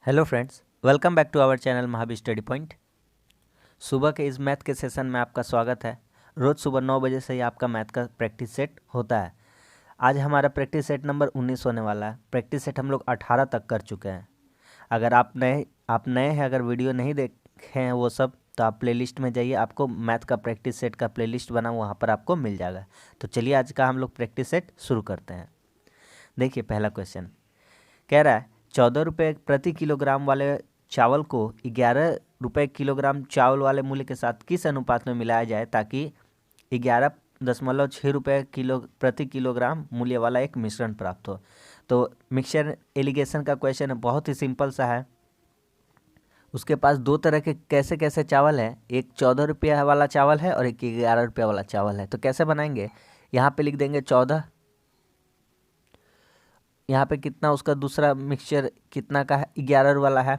Hello friends, welcome back to our channel महाबी study point. सुबह के इस मैथ के सेशन में आपका स्वागत है। रोज़ सुबह 9 बजे से ही आपका मैथ का प्रैक्टिस सेट होता है। आज हमारा प्रैक्टिस सेट नंबर 19 होने वाला है। प्रैक्टिस सेट हम लोग 18 तक कर चुके हैं। अगर आप नए हैं, अगर वीडियो नहीं देखे हैं वो सब, तो आप प्लेलिस्ट में जाइए, आपको मैथ का प्रैक्टिस सेट का प्लेलिस्ट बना वहाँ पर आपको मिल जाएगा। तो चलिए आज का हम लोग प्रैक्टिस सेट शुरू करते हैं। देखिए पहला क्वेश्चन कह रहा है 14 रुपये प्रति किलोग्राम वाले चावल को 11 रुपये किलोग्राम चावल वाले मूल्य के साथ किस अनुपात में मिलाया जाए ताकि 11.6 रुपये प्रति किलोग्राम मूल्य वाला एक मिश्रण प्राप्त हो। तो मिक्सचर एलिगेशन का क्वेश्चन है, बहुत ही सिंपल सा है। उसके पास दो तरह के कैसे कैसे चावल है, एक 14 रुपये वाला चावल है और एक 11 रुपये वाला चावल है। तो कैसे बनाएंगे, यहाँ पे लिख देंगे 14, यहाँ पे कितना उसका दूसरा मिक्सचर कितना का है, 11 वाला है,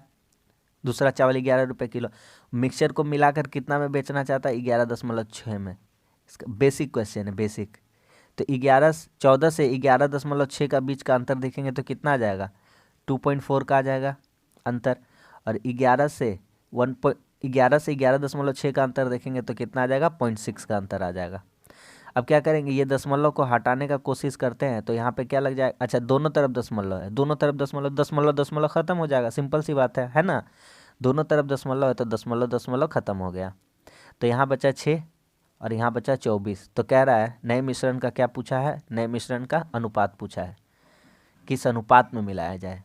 दूसरा चावल 11 रुपये किलो। मिक्सचर को मिलाकर कितना में बेचना चाहता है, 11.6 में। इसका बेसिक क्वेश्चन है, बेसिक। तो 14 से 11.6 का बीच का अंतर देखेंगे तो कितना आ जाएगा, 2.4 का आ जाएगा अंतर। और 11 से 11.6 का अंतर देखेंगे तो कितना आ जाएगा, 0.6 का अंतर आ जाएगा। अब क्या करेंगे, ये दशमलव को हटाने का कोशिश करते हैं। तो यहाँ पे क्या लग जाएगा, अच्छा दोनों तरफ दशमलव है, दोनों तरफ दशमलव, दशमलव दशमलव खत्म हो जाएगा, सिंपल सी बात है ना। दोनों तरफ दशमलव है तो दशमलव दशमलव खत्म हो गया। तो यहाँ बचा 6 और यहाँ बचा 24। तो कह रहा है नए मिश्रण का क्या पूछा है, नए मिश्रण का अनुपात पूछा है, किस अनुपात में मिलाया जाए।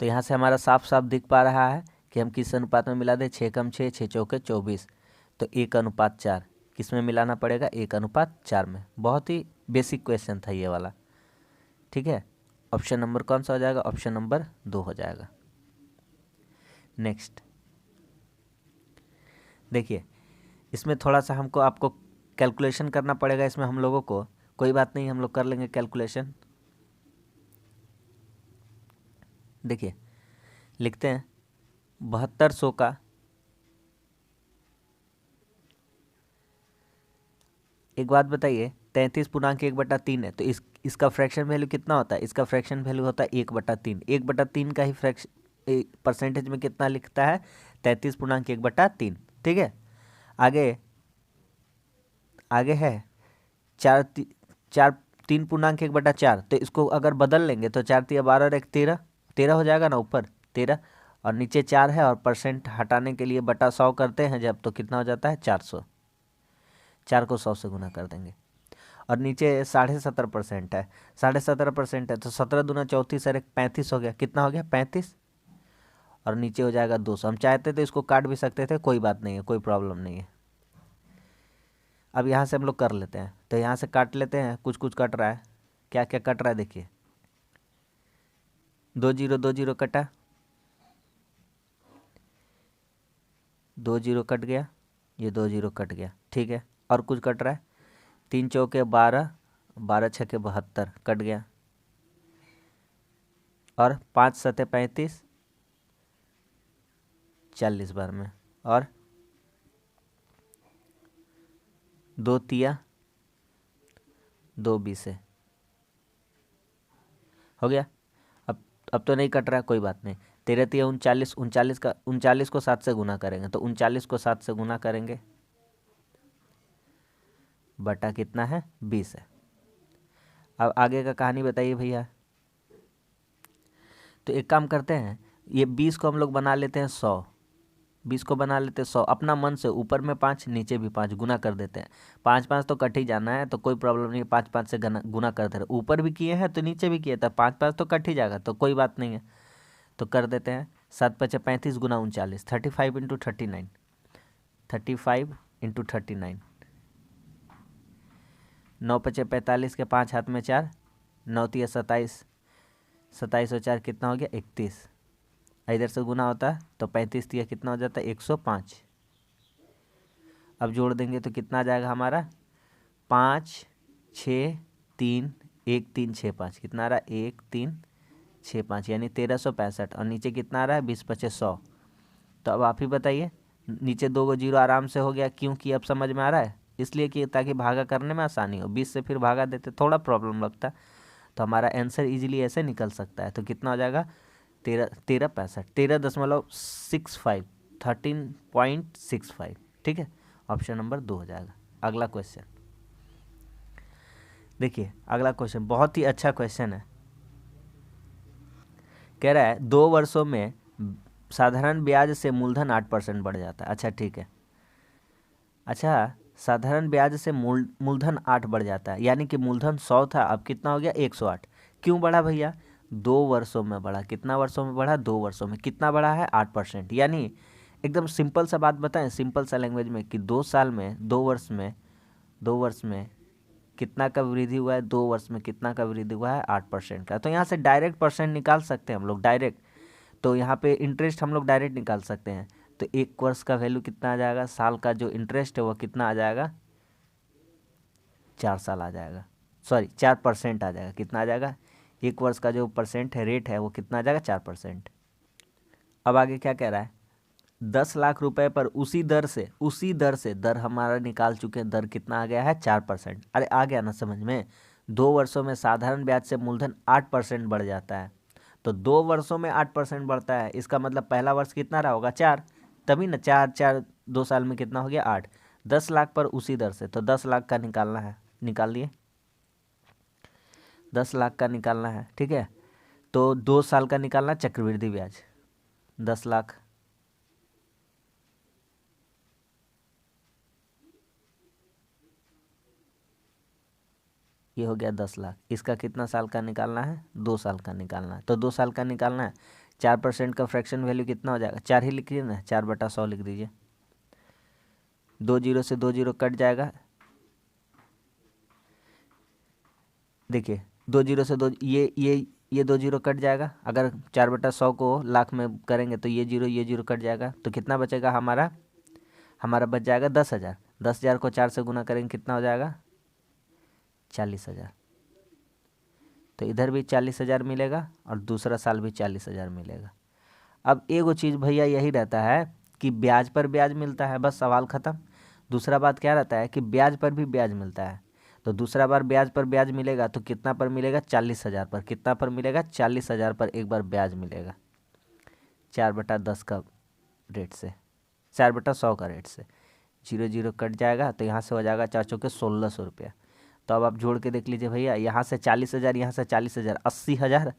तो यहाँ से हमारा साफ साफ दिख पा रहा है कि हम किस अनुपात में मिला दें, 6 कम 6, 6 चौके 24, तो 1:4 किस में मिलाना पड़ेगा, 1:4 में। बहुत ही बेसिक क्वेश्चन था ये वाला, ठीक है। ऑप्शन नंबर कौन सा हो जाएगा, ऑप्शन नंबर 2 हो जाएगा। नेक्स्ट देखिए, इसमें थोड़ा सा आपको कैलकुलेशन करना पड़ेगा। इसमें हम लोगों को, कोई बात नहीं, हम लोग कर लेंगे कैलकुलेशन। देखिए लिखते हैं 7200 का, एक बात बताइए, 33.1/3 है तो इसका फ्रैक्शन वैल्यू कितना होता है, इसका फ्रैक्शन वैल्यू होता है 1/3। 1/3 का ही फ्रैक्शन परसेंटेज में कितना लिखता है, 33.1/3, ठीक है। आगे आगे है 3.1/4। तो इसको अगर बदल लेंगे तो 4 तिया 12 और 1 13, 13 हो जाएगा ना, ऊपर 13 और नीचे 4 है, और परसेंट हटाने के लिए बटा 100 करते हैं जब, तो कितना हो जाता है 400। 4 को 100 से गुना कर देंगे। और नीचे 17.5% है, 17.5% है तो 17 दूना 34 और 1 35 हो गया, कितना हो गया 35। और नीचे हो जाएगा 200। हम चाहते तो इसको काट भी सकते थे, कोई बात नहीं है, कोई प्रॉब्लम नहीं है। अब यहाँ से हम लोग कर लेते हैं, तो यहाँ से काट लेते हैं, कुछ कुछ कट रहा है, क्या क्या कट रहा है देखिए, 2 0 2 0 कटा, 2 0 कट गया, ये 2 0 कट गया, ठीक है। और कुछ कट रहा है, 3 चौके 12, 12 छके 72 कट गया, और 5 सते 35, 40 बार में, और 2 तिया 2 20 हो गया। अब तो नहीं कट रहा है, कोई बात नहीं। 13 तिया 39, 39 को 7 से गुना करेंगे, तो 39 को 7 से गुना करेंगे, बटा कितना है 20 है। अब आगे का कहानी बताइए भैया। तो एक काम करते हैं, ये 20 को हम लोग बना लेते हैं 100, 20 को बना लेते हैं 100, अपना मन से, ऊपर में 5 नीचे भी 5 गुना कर देते हैं। 5 5 तो कट ही जाना है, तो कोई प्रॉब्लम नहीं है, 5 5 से गुना कर दे रहे, ऊपर भी किए हैं तो नीचे भी किए, तो 5 5 तो कट ही जाएगा, तो कोई बात नहीं है। तो कर देते हैं 7 5 35 गुना 39, 35 इंटू 39, 35 इंटू 39, 9 5 45 के 5 हाथ में 4, 9 तिया 27, 27 और 4 कितना हो गया 31। इधर से गुना होता है तो 35 तिया कितना हो जाता है 105। अब जोड़ देंगे तो कितना आ जाएगा हमारा, 5 6 3 1 3 6 5, कितना आ रहा है 1 3 6 5, यानी 1365। और नीचे कितना आ रहा है 20 5 100। तो अब आप ही बताइए, नीचे 2 जीरो आराम से हो गया, क्योंकि अब समझ में आ रहा है, इसलिए कि ताकि भागा करने में आसानी हो। 20 से फिर भागा देते थोड़ा प्रॉब्लम लगता है, तो हमारा आंसर इजीली ऐसे निकल सकता है। तो कितना हो जाएगा, 13.65, 13.65, 13.65, ठीक है। ऑप्शन नंबर 2 हो जाएगा। अगला क्वेश्चन देखिए, अगला क्वेश्चन बहुत ही अच्छा क्वेश्चन है। कह रहा है 2 वर्षों में साधारण ब्याज से मूलधन 8% बढ़ जाता है। अच्छा ठीक है, अच्छा साधारण ब्याज से मूलधन 8 बढ़ जाता है, यानी कि मूलधन 100 था, अब कितना हो गया 108। क्यों बढ़ा भैया? 2 वर्षों में बढ़ा। कितना वर्षों में बढ़ा? 2 वर्षों में। कितना बढ़ा है? 8%। यानी एकदम सिंपल सा बात बताएं, सिंपल सा लैंग्वेज में, कि 2 साल में, 2 वर्ष में कितना का वृद्धि हुआ है? 2 वर्ष में कितना का वृद्धि हुआ है? 8% का। तो यहाँ से डायरेक्ट परसेंट निकाल सकते हैं हम लोग, डायरेक्ट। तो यहाँ पे इंटरेस्ट हम लोग डायरेक्ट निकाल सकते हैं। तो 1 वर्ष का वैल्यू कितना आ जाएगा? साल का जो इंटरेस्ट है वो कितना आ जाएगा? 4 साल आ जाएगा, सॉरी 4% आ जाएगा। कितना आ जाएगा? 1 वर्ष का जो परसेंट है, रेट है, वो कितना आ जाएगा? 4%। अब आगे क्या कह रहा है? 10 लाख रुपए पर उसी दर से दर हमारा निकाल चुके हैं। दर कितना आ गया है? 4%। अरे आ गया ना समझ में? 2 वर्षों में साधारण ब्याज से मूलधन 8% बढ़ जाता है। तो 2 वर्षों में 8% बढ़ता है, इसका मतलब पहला वर्ष कितना रहा होगा? 4। तभी ना, 4 2 साल में कितना हो गया? 8। 10 लाख पर उसी दर से, तो 10 लाख का निकालना है, निकाल लिए। 10 लाख का निकालना है, ठीक है। तो 2 साल का निकालना चक्रवृद्धि ब्याज। 10 लाख, ये हो गया 10 लाख। इसका कितना साल का निकालना है? 2 साल का निकालना है। तो 2 साल का निकालना है। 4% का फ्रैक्शन वैल्यू कितना हो जाएगा? 4 ही लिख दीजिए ना, 4/100 लिख दीजिए। 2 जीरो से 2 जीरो कट जाएगा। देखिए 2 जीरो से 2, ये 2 जीरो कट जाएगा। अगर 4/100 को लाख में करेंगे तो ये जीरो कट जाएगा। तो कितना बचेगा हमारा? हमारा बच जाएगा 10,000। 10,000 को 4 से गुना करेंगे, कितना हो जाएगा? 40,000। तो इधर भी 40,000 मिलेगा और दूसरा साल भी 40,000 मिलेगा। अब एगो चीज़ भैया यही रहता है कि ब्याज पर ब्याज मिलता है, बस सवाल ख़त्म। दूसरा बात क्या रहता है कि ब्याज पर भी ब्याज मिलता है। तो दूसरा बार ब्याज पर ब्याज मिलेगा तो कितना पर मिलेगा? 40,000 पर। कितना पर मिलेगा? 40,000 पर एक बार ब्याज मिलेगा, 4/10 का रेट से, 4/100 का रेट से। जीरो जीरो कट जाएगा तो यहाँ से हो जाएगा 4 चौके 1,600 रुपया। तो अब आप जोड़ के देख लीजिए भैया, यहाँ से 40,000, यहाँ से 40,000, 80,000,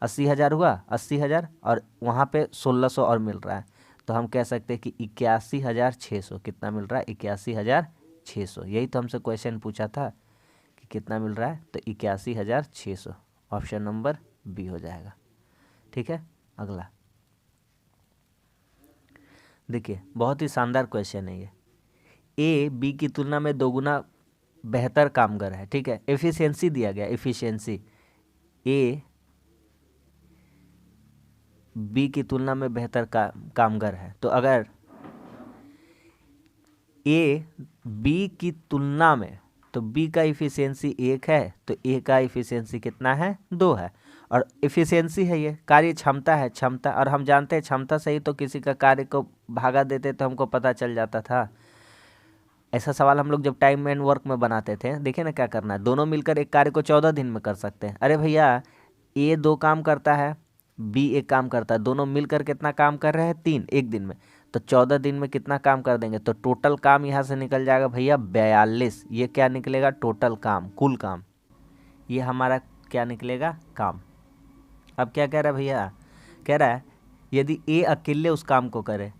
80,000 हुआ, 80,000, और वहाँ पे 1,600 और मिल रहा है। तो हम कह सकते हैं कि 81,600। कितना मिल रहा है? 81,600। यही तो हमसे क्वेश्चन पूछा था कि कितना मिल रहा है, तो 81,600। ऑप्शन नंबर बी हो जाएगा, ठीक है। अगला देखिए, बहुत ही शानदार क्वेश्चन है ये। ए बी की तुलना में दोगुना बेहतर कामगर है, ठीक है। एफिशिएंसी दिया गया, एफिशिएंसी। ए बी की तुलना में बेहतर कामगर है। तो अगर ए बी की तुलना में, तो बी का इफिशियंसी 1 है, तो ए का इफिशियंसी कितना है? 2 है। और इफिशियंसी है, ये कार्य क्षमता है, क्षमता। और हम जानते हैं क्षमता से ही तो किसी का कार्य को भागा देते तो हमको पता चल जाता था। ऐसा सवाल हम लोग जब टाइम एंड वर्क में बनाते थे, देखिए ना क्या करना है, दोनों मिलकर एक कार्य को 14 दिन में कर सकते हैं। अरे भैया, ए 2 काम करता है, बी 1 काम करता है, दोनों मिलकर कितना काम कर रहे हैं? 3, एक दिन में। तो 14 दिन में कितना काम कर देंगे? तो टोटल काम यहाँ से निकल जाएगा भैया 42। ये क्या निकलेगा? टोटल काम, कुल काम। ये हमारा क्या निकलेगा? काम। अब क्या कह रहा है भैया? कह रहा है यदि ए अकेले उस काम को करे,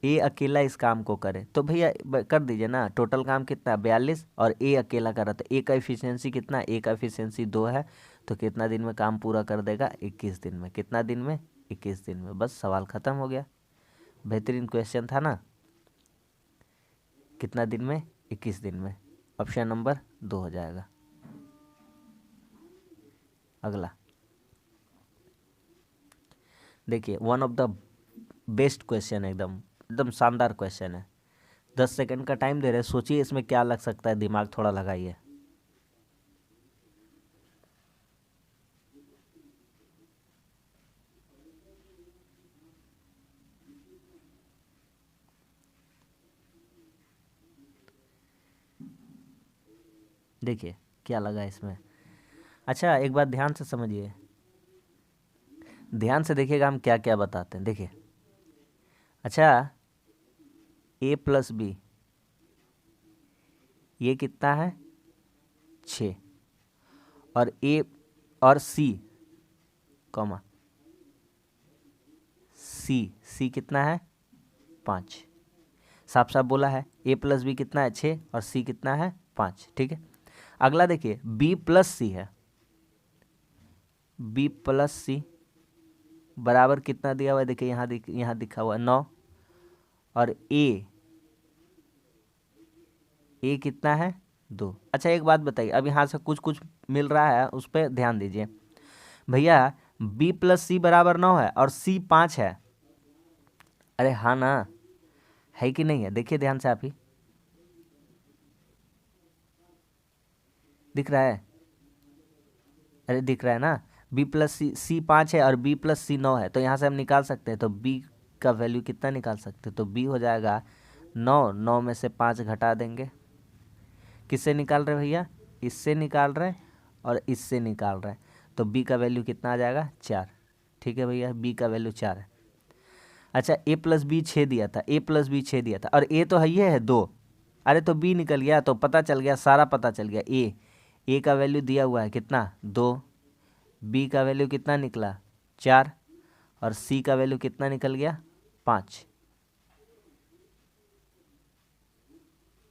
ए अकेला इस काम को करे, तो भैया कर दीजिए ना। टोटल काम कितना? 42, और ए अकेला कर रहा था। ए का एफिशिएंसी कितना? ए का एफिशिएंसी 2 है। तो कितना दिन में काम पूरा कर देगा? 21 दिन में। कितना दिन में? 21 दिन में। बस सवाल ख़त्म हो गया। बेहतरीन क्वेश्चन था ना। कितना दिन में? 21 दिन में। ऑप्शन नंबर 2 हो जाएगा। अगला देखिए, one of the best question है, एकदम एकदम शानदार क्वेश्चन है। 10 सेकंड का टाइम दे रहे हैं, सोचिए इसमें क्या लग सकता है, दिमाग थोड़ा लगाइए। देखिए क्या लगा इसमें। अच्छा एक बात ध्यान से समझिए, ध्यान से देखिएगा हम क्या क्या बताते हैं। देखिए, अच्छा a प्लस बी ये कितना है 6, और a और c कॉमा c कितना है 5। साफ साफ बोला है, a प्लस बी कितना है 6 और c कितना है 5। ठीक है, अगला देखिए b प्लस सी है, b प्लस सी बराबर कितना दिया हुआ है, देखिए यहाँ दिखा हुआ है 9, और a कितना है 2। अच्छा एक बात बताइए, अब यहाँ से कुछ कुछ मिल रहा है उस पर ध्यान दीजिए भैया। b प्लस सी बराबर 9 है और c 5 है। अरे हाँ ना, है कि नहीं है? देखिए ध्यान से आप ही, दिख रहा है? अरे दिख रहा है ना, b प्लस सी 5 है और b प्लस सी 9 है, तो यहाँ से हम निकाल सकते हैं। तो b का वैल्यू कितना निकाल सकते हैं? तो b हो जाएगा 9 में से 5 घटा देंगे। किससे निकाल रहे भैया? इससे निकाल रहे हैं और इससे निकाल रहे हैं, तो b का वैल्यू कितना आ जाएगा 4। ठीक है भैया, b का वैल्यू 4 है। अच्छा a प्लस बी 6 दिया था, a प्लस बी 6 दिया था, और a तो है ये है 2। अरे तो b निकल गया, तो पता चल गया, सारा पता चल गया। a का वैल्यू दिया हुआ है कितना 2, b का वैल्यू कितना निकला 4, और c का वैल्यू कितना निकल गया 5।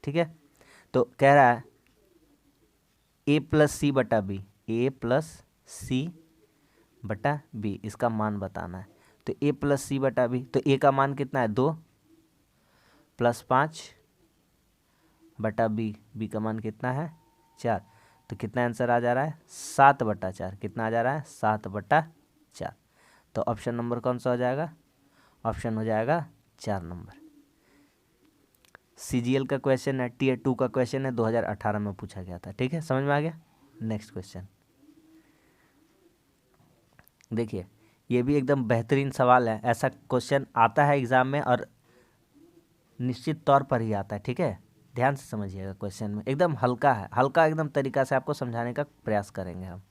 ठीक है, तो कह रहा है a प्लस सी बटा बी, a प्लस सी बटा बी, इसका मान बताना है। तो a प्लस सी बटा बी, तो a का मान कितना है 2 प्लस 5 बटा b का मान कितना है 4। तो कितना आंसर आ जा रहा है 7/4। कितना आ जा रहा है 7/4। तो ऑप्शन नंबर कौन सा हो जाएगा? ऑप्शन हो जाएगा 4 नंबर। CGL का क्वेश्चन है, Tier 2 का क्वेश्चन है, 2018 में पूछा गया था। ठीक है, समझ में आ गया? नेक्स्ट क्वेश्चन देखिए, ये भी एकदम बेहतरीन सवाल है। ऐसा क्वेश्चन आता है एग्जाम में और निश्चित तौर पर ही आता है। ठीक है, ध्यान से समझिएगा, क्वेश्चन में एकदम हल्का है, हल्का एकदम तरीका से आपको समझाने का प्रयास करेंगे हम।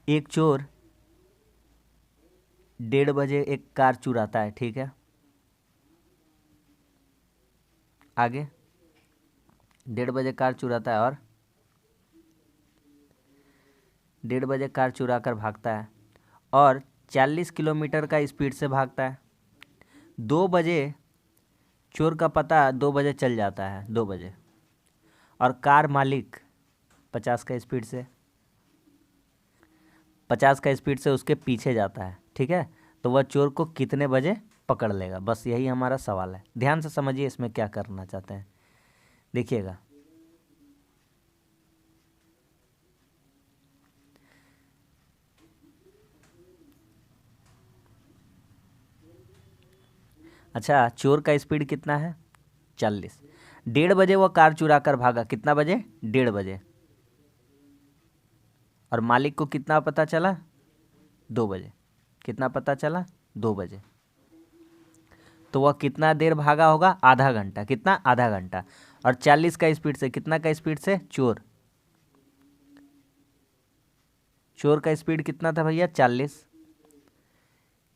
एक चोर 1:30 बजे एक कार चुराता है। ठीक है, आगे 1:30 बजे कार चुराता है और 1:30 बजे कार चुरा कर भागता है और 40 किलोमीटर का स्पीड से भागता है। 2 बजे चोर का पता 2 बजे चल जाता है, 2 बजे, और कार मालिक 50 का स्पीड से 50 का स्पीड से उसके पीछे जाता है। ठीक है, तो वह चोर को कितने बजे पकड़ लेगा? बस यही हमारा सवाल है। ध्यान से समझिए इसमें क्या करना चाहते हैं, देखिएगा। अच्छा, चोर का स्पीड कितना है 40। 1:30 बजे वो कार चुरा कर भागा, कितना बजे 1:30 बजे, और मालिक को कितना पता चला 2 बजे। कितना पता चला 2 बजे, तो वह कितना देर भागा होगा? आधा घंटा। कितना? आधा घंटा। और 40 का स्पीड से, कितना का स्पीड से? चोर का स्पीड कितना था भैया 40।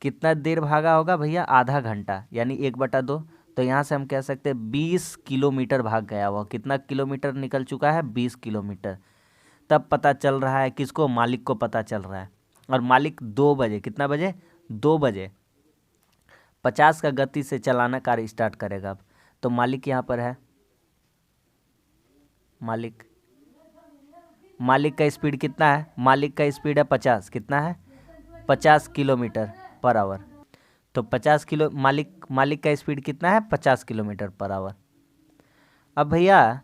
कितना देर भागा होगा भैया? आधा घंटा, यानी 1/2। तो यहाँ से हम कह सकते हैं 20 किलोमीटर भाग गया। वह कितना किलोमीटर निकल चुका है? 20 किलोमीटर। तब पता चल रहा है किसको? मालिक को पता चल रहा है। और मालिक 2 बजे, कितना बजे? 2 बजे 50 का गति से चलाना कार स्टार्ट करेगा। अब तो मालिक यहाँ पर है, मालिक का स्पीड कितना है? मालिक का स्पीड है 50। कितना है? 50 किलोमीटर पर आवर। तो 50 किलो मालिक का स्पीड कितना है? 50 किलोमीटर पर आवर। अब भैया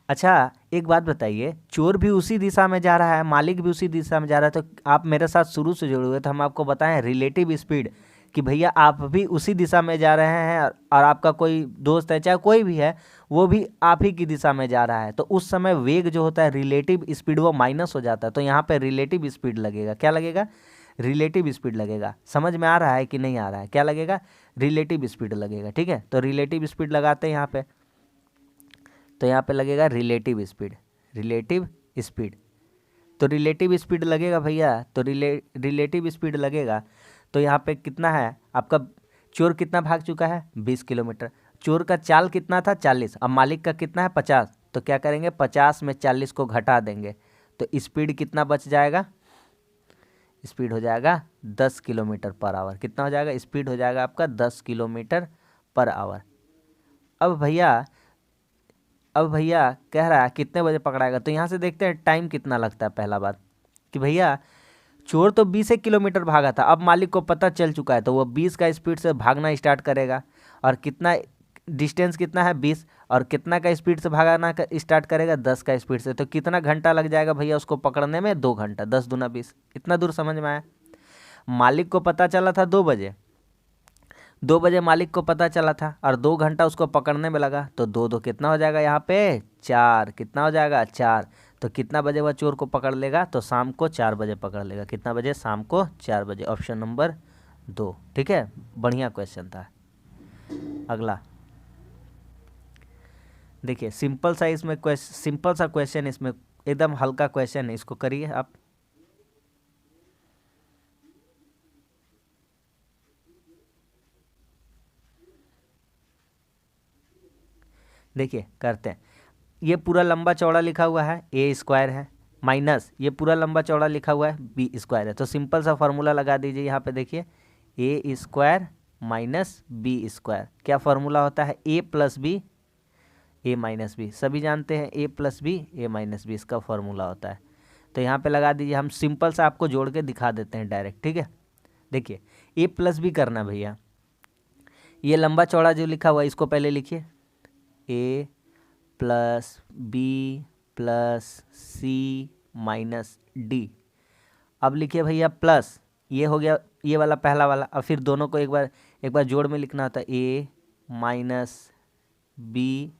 अच्छा एक बात बताइए, चोर भी उसी दिशा में जा रहा है, मालिक भी उसी दिशा में जा रहा है, तो आप मेरे साथ शुरू से जुड़े हुए, तो हम आपको बताएं रिलेटिव स्पीड, कि भैया आप भी उसी दिशा में जा रहे हैं और आपका कोई दोस्त है, चाहे कोई भी है, वो भी आप ही की दिशा में जा रहा है, तो उस समय वेग जो होता है रिलेटिव स्पीड वो माइनस हो जाता है। तो यहाँ पे रिलेटिव स्पीड लगेगा। क्या लगेगा? रिलेटिव स्पीड लगेगा। समझ में आ रहा है कि नहीं आ रहा है? क्या लगेगा? रिलेटिव स्पीड लगेगा। ठीक है, तो रिलेटिव स्पीड लगाते हैं यहाँ पे, तो यहाँ पे लगेगा रिलेटिव स्पीड। रिलेटिव स्पीड तो रिलेटिव स्पीड लगेगा भैया, तो रिलेटिव स्पीड लगेगा। तो यहाँ पे कितना है आपका, चोर कितना भाग चुका है 20 किलोमीटर, चोर का चाल कितना था 40, अब मालिक का कितना है 50, तो क्या करेंगे 50 में 40 को घटा देंगे, तो स्पीड कितना बच जाएगा, स्पीड हो जाएगा 10 किलोमीटर पर आवर। कितना हो जाएगा, स्पीड हो जाएगा आपका 10 किलोमीटर पर आवर। अब भैया कह रहा है कितने बजे पकड़ाएगा, तो यहाँ से देखते हैं टाइम कितना लगता है। पहला बात कि भैया चोर तो 20 किलोमीटर भागा था, अब मालिक को पता चल चुका है तो वो 20 का स्पीड से भागना स्टार्ट करेगा, और कितना डिस्टेंस कितना है 20, और कितना का स्पीड से भागना स्टार्ट करेगा 10 का स्पीड से, तो कितना घंटा लग जाएगा भैया उसको पकड़ने में, 2 घंटा, 10 दूना 20। इतना दूर समझ में आया। मालिक को पता चला था 2 बजे, 2 बजे मालिक को पता चला था, और 2 घंटा उसको पकड़ने में लगा, तो दो दो कितना हो जाएगा यहाँ पे 4, कितना हो जाएगा 4। तो कितना बजे वह चोर को पकड़ लेगा, तो शाम को 4 बजे पकड़ लेगा। कितना बजे, शाम को 4 बजे। ऑप्शन नंबर 2, ठीक है, बढ़िया क्वेश्चन था। अगला देखिए, सिंपल सा क्वेश्चन, इसमें एकदम हल्का क्वेश्चन है, इसको करिए आप। देखिए करते हैं, ये पूरा लंबा चौड़ा लिखा हुआ है ए स्क्वायर है, माइनस ये पूरा लंबा चौड़ा लिखा हुआ है बी स्क्वायर है, तो सिंपल सा फार्मूला लगा दीजिए यहाँ पे। देखिए ए स्क्वायर माइनस बी स्क्वायर, क्या फार्मूला होता है, ए प्लस बी ए माइनस बी, सभी जानते हैं ए प्लस बी ए माइनस बी इसका फार्मूला होता है। तो यहाँ पे लगा दीजिए, हम सिंपल सा आपको जोड़ के दिखा देते हैं डायरेक्ट, ठीक है। देखिए ए प्लस बी करना भैया, ये लंबा चौड़ा जो लिखा हुआ है इसको पहले लिखिए, ए प्लस बी प्लस सी माइनस डी। अब लिखिए भैया प्लस, ये हो गया ये वाला पहला वाला, अब फिर दोनों को एक बार जोड़ में लिखना होता है, A minus B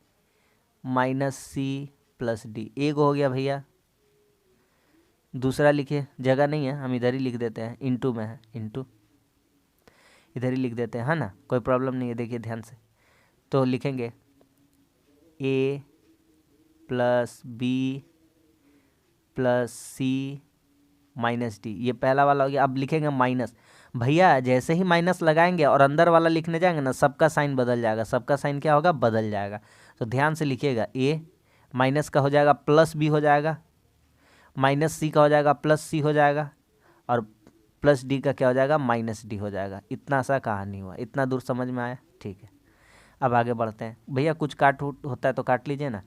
minus C plus D, एक हो गया भैया। दूसरा लिखिए, जगह नहीं है हम इधर ही लिख देते हैं, इनटू में है, इनटू इधर ही लिख देते हैं, है ना, कोई प्रॉब्लम नहीं है। देखिए ध्यान से, तो लिखेंगे ए प्लस बी प्लस सी माइनस डी, ये पहला वाला हो गया। अब लिखेंगे माइनस, भैया जैसे ही माइनस लगाएंगे और अंदर वाला लिखने जाएंगे ना, सबका साइन बदल जाएगा, सबका साइन क्या होगा, बदल जाएगा। तो ध्यान से लिखिएगा, ए माइनस का हो जाएगा प्लस बी हो जाएगा, माइनस सी का हो जाएगा प्लस सी हो जाएगा, और प्लस डी का क्या हो जाएगा, माइनस डी हो जाएगा। इतना सा कहानी हुआ, इतना दूर समझ में आया, ठीक है। अब आगे बढ़ते हैं भैया, कुछ काट होता है तो काट लीजिए ना।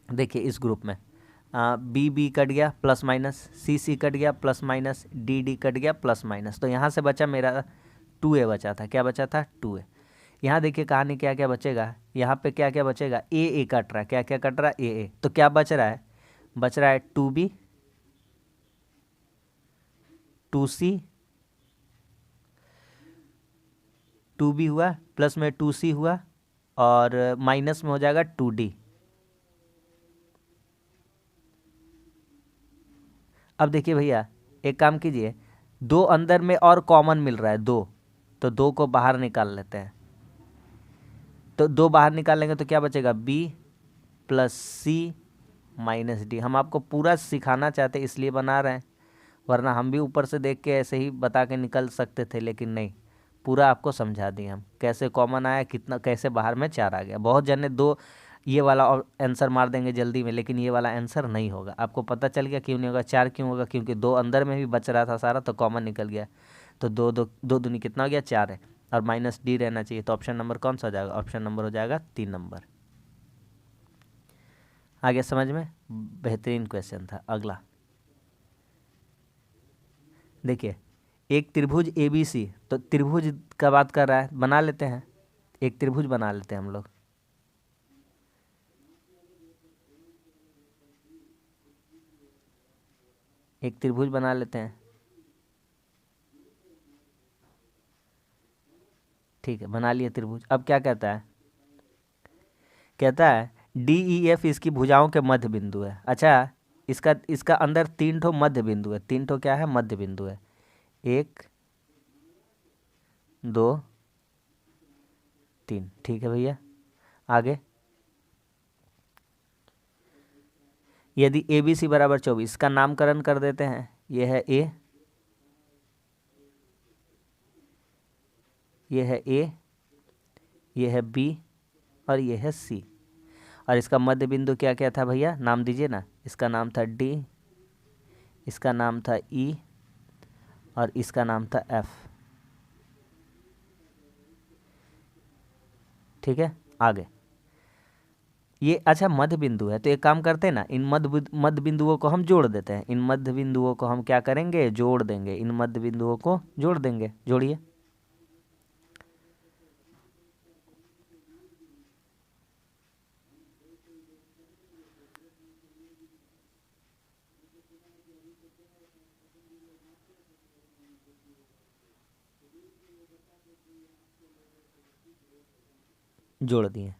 देखिए इस ग्रुप में बी बी कट गया प्लस माइनस, सी सी कट गया plus minus, D D cut गया प्लस माइनस, तो यहाँ से बचा मेरा 2a बचा था। क्या बचा था, 2a। यहाँ देखिए कहानी क्या क्या बचेगा, यहाँ पे क्या क्या बचेगा, ए कट रहा है, क्या क्या कट रहा है, ए, तो क्या बच रहा है, बच रहा है 2b 2c, 2b हुआ प्लस में 2c हुआ, और माइनस में हो जाएगा 2d। अब देखिए भैया एक काम कीजिए, 2 अंदर में और कॉमन मिल रहा है 2, तो 2 को बाहर निकाल लेते हैं, तो 2 बाहर निकाल लेंगे तो क्या बचेगा, b प्लस सी माइनस डी। हम आपको पूरा सिखाना चाहते इसलिए बना रहे हैं, वरना हम भी ऊपर से देख के ऐसे ही बता के निकल सकते थे, लेकिन नहीं, पूरा आपको समझा दिए हम कैसे कॉमन आया, कितना कैसे बाहर में 4 आ गया। बहुत जने 2 ये वाला और आंसर मार देंगे जल्दी में, लेकिन ये वाला आंसर नहीं होगा। आपको पता चल गया क्यों नहीं होगा, 4 क्यों होगा, क्योंकि 2 अंदर में भी बच रहा था सारा, तो कॉमन निकल गया, तो 2 दूनी कितना हो गया 4 है, और माइनस डी रहना चाहिए। तो ऑप्शन नंबर कौन सा हो जाएगा, ऑप्शन नंबर हो जाएगा 3 नंबर। आगे समझ में, बेहतरीन क्वेश्चन था। अगला देखिए, एक त्रिभुज ए बी सी, तो त्रिभुज का बात कर रहा है, बना लेते हैं, एक त्रिभुज बना लेते हैं हम लोग। एक त्रिभुज बना लेते हैं, ठीक है, बना लिए त्रिभुज। अब क्या कहता है, कहता है डी ई एफ इसकी भुजाओं के मध्य बिंदु है। अच्छा, इसका अंदर 3 ठो मध्य बिंदु है, 3 ठो क्या है, मध्य बिंदु है, 1 2 3, ठीक है भैया। आगे यदि ए बी सी बराबर 24, इसका नामकरण कर देते हैं। ये है ए, ये है ए, ये है बी और ये है सी। और इसका मध्य बिंदु क्या क्या था भैया, नाम दीजिए ना। इसका नाम था डी, इसका नाम था ई और इसका नाम था एफ। ठीक है, आगे ये अच्छा मध्य बिंदु है, तो एक काम करते हैं ना, इन मध्य बिंदुओं को हम जोड़ देते हैं। इन मध्य बिंदुओं को हम क्या करेंगे, जोड़ देंगे। इन मध्य बिंदुओं को जोड़ देंगे, जोड़िए। जोड़ दिए,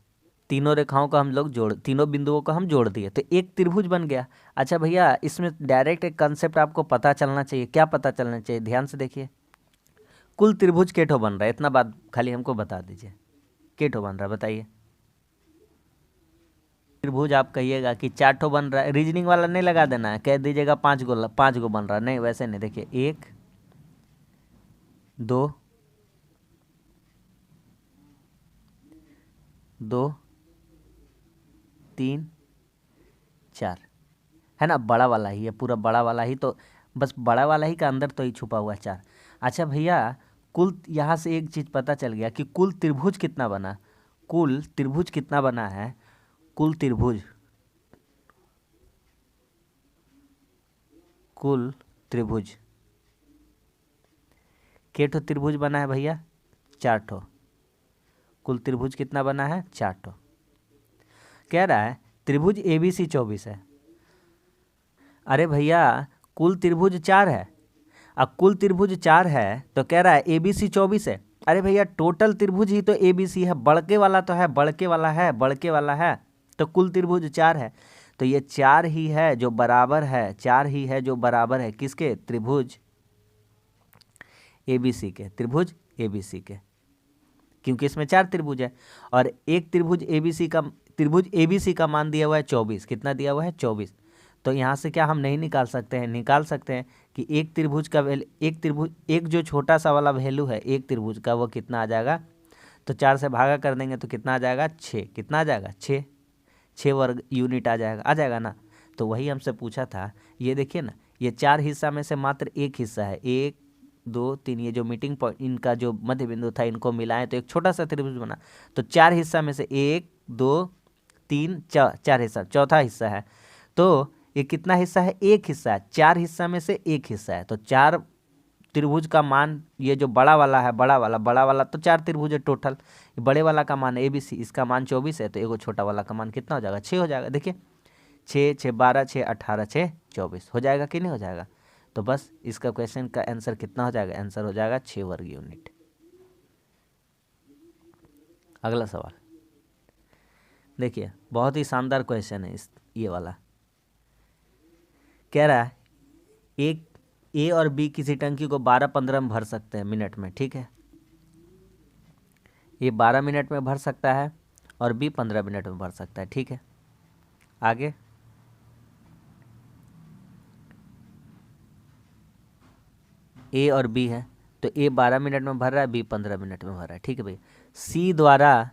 तीनों रेखाओं को हम लोग तीनों बिंदुओं को हम जोड़ दिए, तो एक त्रिभुज बन गया। अच्छा भैया, इसमें डायरेक्ट एक कंसेप्ट आपको पता चलना चाहिए। क्या पता चलना चाहिए, ध्यान से देखिए। कुल त्रिभुज केठो बन रहा है, इतना बात खाली हमको बता दीजिए। केठो बन रहा है, बताइए। त्रिभुज आप कहिएगा कि 4 ठो बन रहा है, रीजनिंग वाला नहीं लगा देना है, कह दीजिएगा 5 गो बन रहा है, नहीं वैसे नहीं। देखिए 1 2 2 3 4, है ना, बड़ा वाला ही है, पूरा बड़ा वाला ही, तो बस बड़ा वाला ही का अंदर तो ही छुपा हुआ है 4। अच्छा भैया, कुल यहाँ से एक चीज़ पता चल गया कि कुल त्रिभुज कितना बना, कुल त्रिभुज कितना बना है। कुल त्रिभुज, कुल त्रिभुज के ठो त्रिभुज बना है भैया, 4 ठो। कुल त्रिभुज कितना बना है, 4 ठो। कह रहा है त्रिभुज ABC 24 है। अरे भैया, कुल त्रिभुज 4 है, अब कुल त्रिभुज 4 है तो कह रहा है ABC 24 है। अरे भैया, टोटल त्रिभुज ही तो ABC है, बड़के वाला तो है, बड़के वाला है, बड़के वाला है, तो कुल त्रिभुज 4 है। तो ये 4 ही है जो बराबर है, 4 ही है जो बराबर है किसके, त्रिभुज ABC के, त्रिभुज ABC के, क्योंकि इसमें 4 त्रिभुज है। और एक त्रिभुज ABC का मान दिया हुआ है 24। कितना दिया हुआ है, 24। तो यहाँ से क्या हम नहीं निकाल सकते हैं, निकाल सकते हैं कि एक त्रिभुज का एक जो छोटा सा वाला वैल्यू है एक त्रिभुज का, वो कितना आ जाएगा, तो 4 से भागा कर देंगे तो कितना आ जाएगा, 6। कितना आ जाएगा, 6 वर्ग यूनिट आ जाएगा ना। तो वही हमसे पूछा था, ये देखिए ना, ये 4 हिस्सा में से मात्र एक हिस्सा है, 1 2 3, ये जो मीटिंग पॉइंट इनका जो मध्य बिंदु था, इनको मिलाएं तो एक छोटा सा त्रिभुज बना। तो 4 हिस्सा में से 1 2 3 4 हिस्सा, चौथा हिस्सा है। तो ये कितना हिस्सा है, एक हिस्सा है, 4 हिस्सा में से एक हिस्सा है। तो 4 त्रिभुज का मान, ये जो बड़ा वाला है, बड़ा वाला तो 4 त्रिभुज है टोटल। बड़े वाला का मान ABC, इसका मान 24 है, तो एगो छोटा वाला का मान कितना हो जाएगा, 6 हो जाएगा। देखिए 6 6 12 6 18 6 24 हो जाएगा कि नहीं हो जाएगा। तो बस इसका क्वेश्चन का आंसर कितना हो जाएगा, आंसर हो जाएगा 6 वर्ग यूनिट। अगला सवाल देखिए, बहुत ही शानदार क्वेश्चन है ये वाला। कह रहा है एक A और B किसी टंकी को 12-15 में भर सकते हैं मिनट में, ठीक है। ये 12 मिनट में भर सकता है और B 15 मिनट में भर सकता है, ठीक है। आगे A और B है, तो A 12 मिनट में भर रहा है, B 15 मिनट में भर रहा है, ठीक है भाई। C द्वारा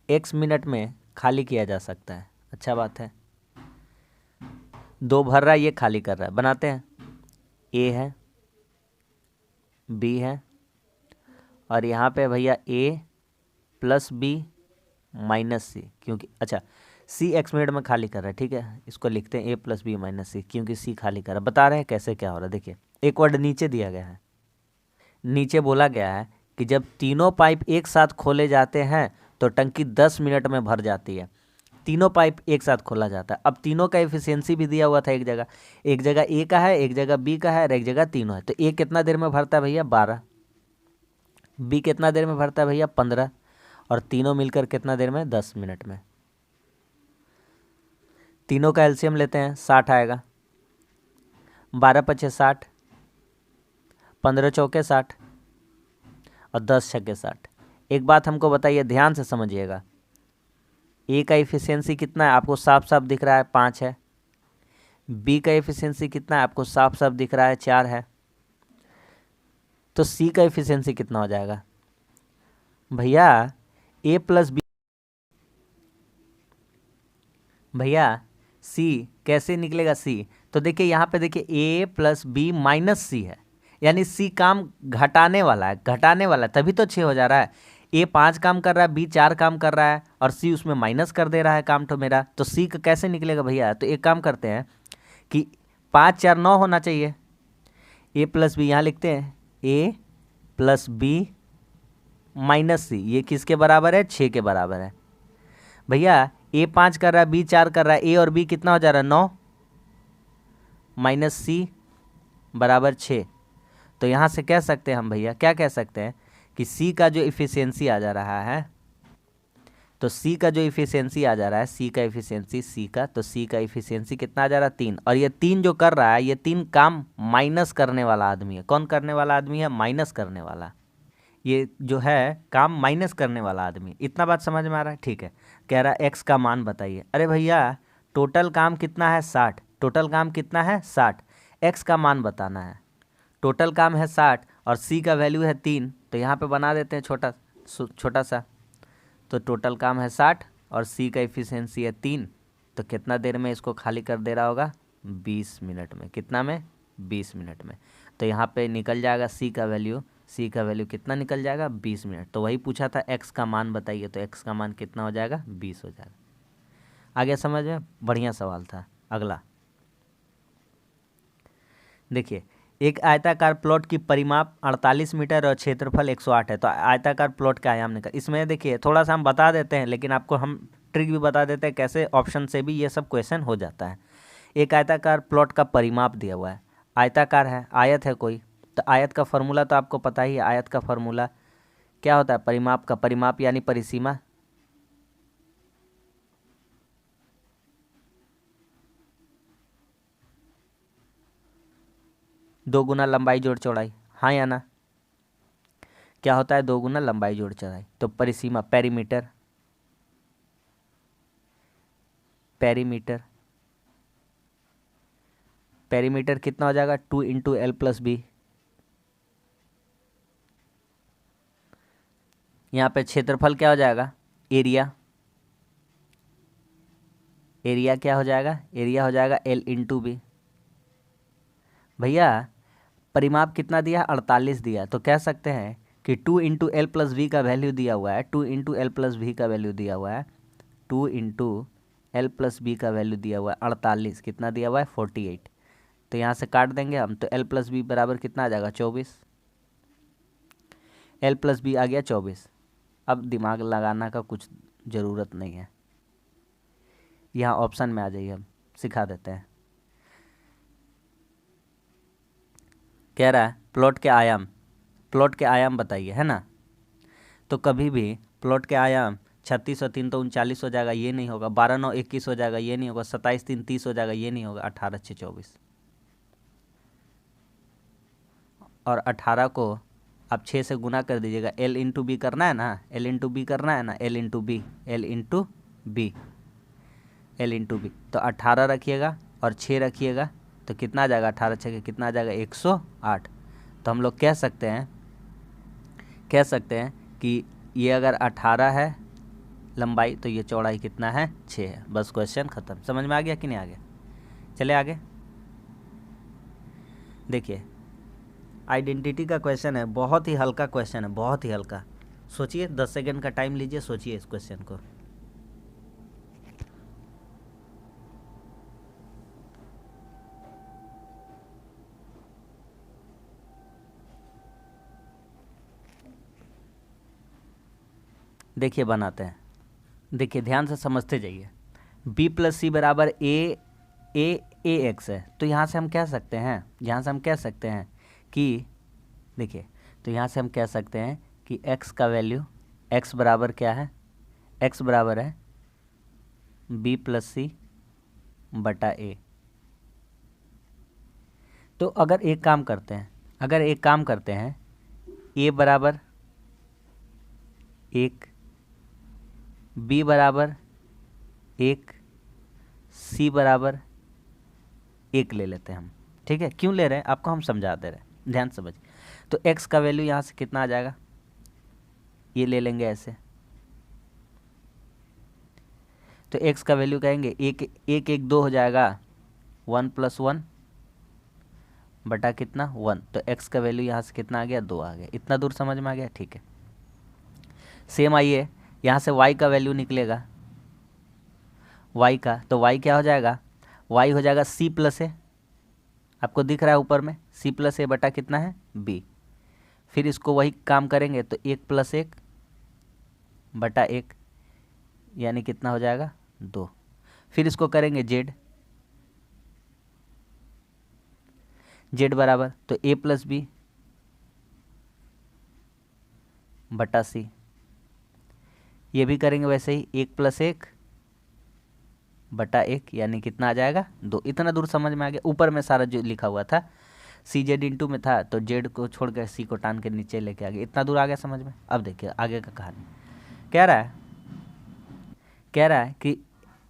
X मिनट में खाली किया जा सकता है, अच्छा बात है। 2 भर रहा है, ये खाली कर रहा है, बनाते हैं। A है, B है, और यहाँ पे भैया A plus B minus C, क्योंकि अच्छा C X मिनट में खाली कर रहा है, ठीक है। इसको लिखते हैं A plus B minus C, क्योंकि C खाली कर रहा है। बता रहे हैं कैसे क्या हो रहा है, देखिए एक वर्ड नीचे दिया गया है। नीचे बोला गया है कि जब तीनों पाइप एक साथ खोले जाते हैं तो टंकी 10 मिनट में भर जाती है। तीनों पाइप एक साथ खोला जाता है। अब तीनों का एफिशिएंसी भी दिया हुआ था, एक जगह A का है, एक जगह B का है और एक जगह तीनों है। तो A कितना देर में भरता है भैया, 12। B कितना देर में भरता है भैया, 15। और तीनों मिलकर कितना देर में, 10 मिनट में। तीनों का एलसीएम लेते हैं, 60 आएगा। 12 पचे 60, 15 चौके 60 और 10 छक्के 60। एक बात हमको बताइए, ध्यान से समझिएगा। A का इफिशियंसी कितना है, आपको साफ साफ दिख रहा है, 5 है। बी का एफिशिएंसी कितना है आपको साफ साफ दिख रहा है 4 है, तो सी का एफिशिएंसी कितना हो जाएगा भैया ए प्लस बी। भैया सी कैसे निकलेगा सी, तो देखिए यहाँ पे देखिए ए प्लस बी माइनस सी है, यानी सी काम घटाने वाला है, घटाने वाला है, तभी तो 6 हो जा रहा है। ए 5 काम कर रहा है, बी 4 काम कर रहा है और सी उसमें माइनस कर दे रहा है काम तो मेरा, तो सी का कैसे निकलेगा भैया। तो एक काम करते हैं कि 5 4 9 होना चाहिए, ए प्लस बी यहाँ लिखते हैं ए प्लस बी माइनस सी, ये किसके बराबर है 6 के बराबर है। भैया ए 5 कर रहा है, बी 4 कर रहा है, ए और बी कितना हो जा रहा है 9 माइनस सी बराबर 6। तो यहाँ से कह सकते हैं हम भैया, क्या कह सकते हैं कि सी का जो इफ़िशियंसी आ जा रहा है, तो सी का जो इफ़िशियंसी आ जा रहा है, सी का इफ़िशियंसी सी का, तो सी का इफ़िशियंसी कितना आ जा रहा है 3, और ये 3 जो कर रहा है, ये 3 काम माइनस करने वाला आदमी है। कौन करने वाला आदमी है, माइनस करने वाला, ये जो है काम माइनस करने वाला आदमी। इतना बात समझ में आ रहा है, ठीक है। कह रहा है एक्स का मान बताइए, अरे भैया टोटल काम कितना है 60, टोटल काम कितना है 60, एक्स का मान बताना है। टोटल काम है 60 और सी का वैल्यू है 3, तो यहाँ पे बना देते हैं छोटा सा, तो टोटल काम है 60 और सी का इफ़िशियंसी है 3, तो कितना देर में इसको खाली कर दे रहा होगा 20 मिनट में, कितना में 20 मिनट में। तो यहाँ पे निकल जाएगा सी का वैल्यू कितना निकल जाएगा 20 मिनट। तो वही पूछा था एक्स का मान बताइए, तो एक्स का मान कितना हो जाएगा 20 हो जाएगा। आगे समझ में, बढ़िया सवाल था। अगला देखिए, एक आयताकार प्लॉट की परिमाप 48 मीटर और क्षेत्रफल 108 है, तो आयताकार प्लॉट का आयाम निकल, इसमें देखिए थोड़ा सा हम बता देते हैं, लेकिन आपको हम ट्रिक भी बता देते हैं कैसे ऑप्शन से भी ये सब क्वेश्चन हो जाता है। एक आयताकार प्लॉट का परिमाप दिया हुआ है, आयताकार है, आयत है कोई, तो आयत का फॉर्मूला तो आपको पता ही है। आयत का फॉर्मूला क्या होता है, परिमाप का, परिमाप यानी परिसीमा, दो गुना लंबाई जोड़ चौड़ाई, हाँ या ना, क्या होता है 2 गुना लंबाई जोड़ चौड़ाई। तो परिसीमा पेरीमीटर, पेरीमीटर पेरीमीटर कितना हो जाएगा 2 इंटू एल प्लस बी। यहाँ पे क्षेत्रफल क्या हो जाएगा, एरिया, एरिया क्या हो जाएगा, एरिया हो जाएगा एल इंटू बी। भैया परिमाप कितना दिया 48 दिया, तो कह सकते हैं कि 2 इंटू एल प्लस वी का वैल्यू दिया हुआ है, 2 इंटू एल प्लस वी का वैल्यू दिया हुआ है, 2 इंटू एल प्लस बी का वैल्यू दिया हुआ है 48, कितना दिया हुआ है 48। तो यहाँ से काट देंगे हम, तो एल प्लस बी बराबर कितना आ जाएगा 24, एल प्लस बी आ गया 24। अब दिमाग लगाना का कुछ ज़रूरत नहीं है, यहाँ ऑप्शन में आ जाइए, हम सिखा देते हैं। कह रहा है प्लॉट के आयाम, प्लॉट के आयाम बताइए, है ना। तो कभी भी प्लॉट के आयाम 36 और 3 तो 39 हो जाएगा, ये नहीं होगा, 12 9 21 हो जाएगा, ये नहीं होगा, 27 3 30 हो जाएगा, ये नहीं होगा, 18 6 24, और 18 को आप 6 से गुना कर दीजिएगा, एल इंटू बी करना है ना, एल इंटू बी करना है ना, L into B, L into B, L into B, तो 18 रखिएगा और 6 रखिएगा, तो कितना आ जाएगा 18 6 कितना आ जाएगा 108। तो हम लोग कह सकते हैं कि ये अगर 18 है लंबाई, तो ये चौड़ाई कितना है 6 है। बस क्वेश्चन ख़त्म। समझ में आ गया कि नहीं आ गया, चले आगे। देखिए आइडेंटिटी का क्वेश्चन है, बहुत ही हल्का क्वेश्चन है, बहुत ही हल्का। सोचिए 10 सेकंड का टाइम लीजिए, सोचिए इस क्वेश्चन को। देखिए बनाते हैं, देखिए ध्यान से समझते जाइए। बी प्लस सी बराबर ए एक्स है, तो यहाँ से हम कह सकते हैं, कि देखिए, तो यहाँ से हम कह सकते हैं कि x का वैल्यू, x बराबर क्या है, x बराबर है बी प्लस सी बटा ए। तो अगर एक काम करते हैं, a बराबर 1, बी बराबर 1, सी बराबर 1 ले लेते हैं हम। ठीक है, क्यों ले रहे हैं आपको हम समझा दे रहे हैं, ध्यान से समझ। तो x का वैल्यू यहाँ से कितना आ जाएगा, ये ले लेंगे ऐसे। तो x का वैल्यू कहेंगे 1 हो जाएगा 1 + 1 बटा कितना 1। तो x का वैल्यू यहाँ से कितना आ गया 2 आ गया। इतना दूर समझ में आ गया, ठीक है। सेम आइए यहाँ से y का वैल्यू निकलेगा y का, तो y क्या हो जाएगा, y हो जाएगा c + a, आपको दिख रहा है ऊपर में c + a बटा कितना है b। फिर इसको वही काम करेंगे तो 1 + 1 बटा 1 यानी कितना हो जाएगा 2। फिर इसको करेंगे z बराबर तो a + b बटा c, ये भी करेंगे वैसे ही 1 + 1 बटा 1 यानी कितना आ जाएगा 2। इतना दूर समझ में आ गया। ऊपर में सारा जो लिखा हुआ था CZ इंटू में था तो Z को छोड़ कर C को टान के नीचे लेके आ गया। इतना दूर आ गया समझ में। अब देखिए आगे का कहानी कह रहा है कि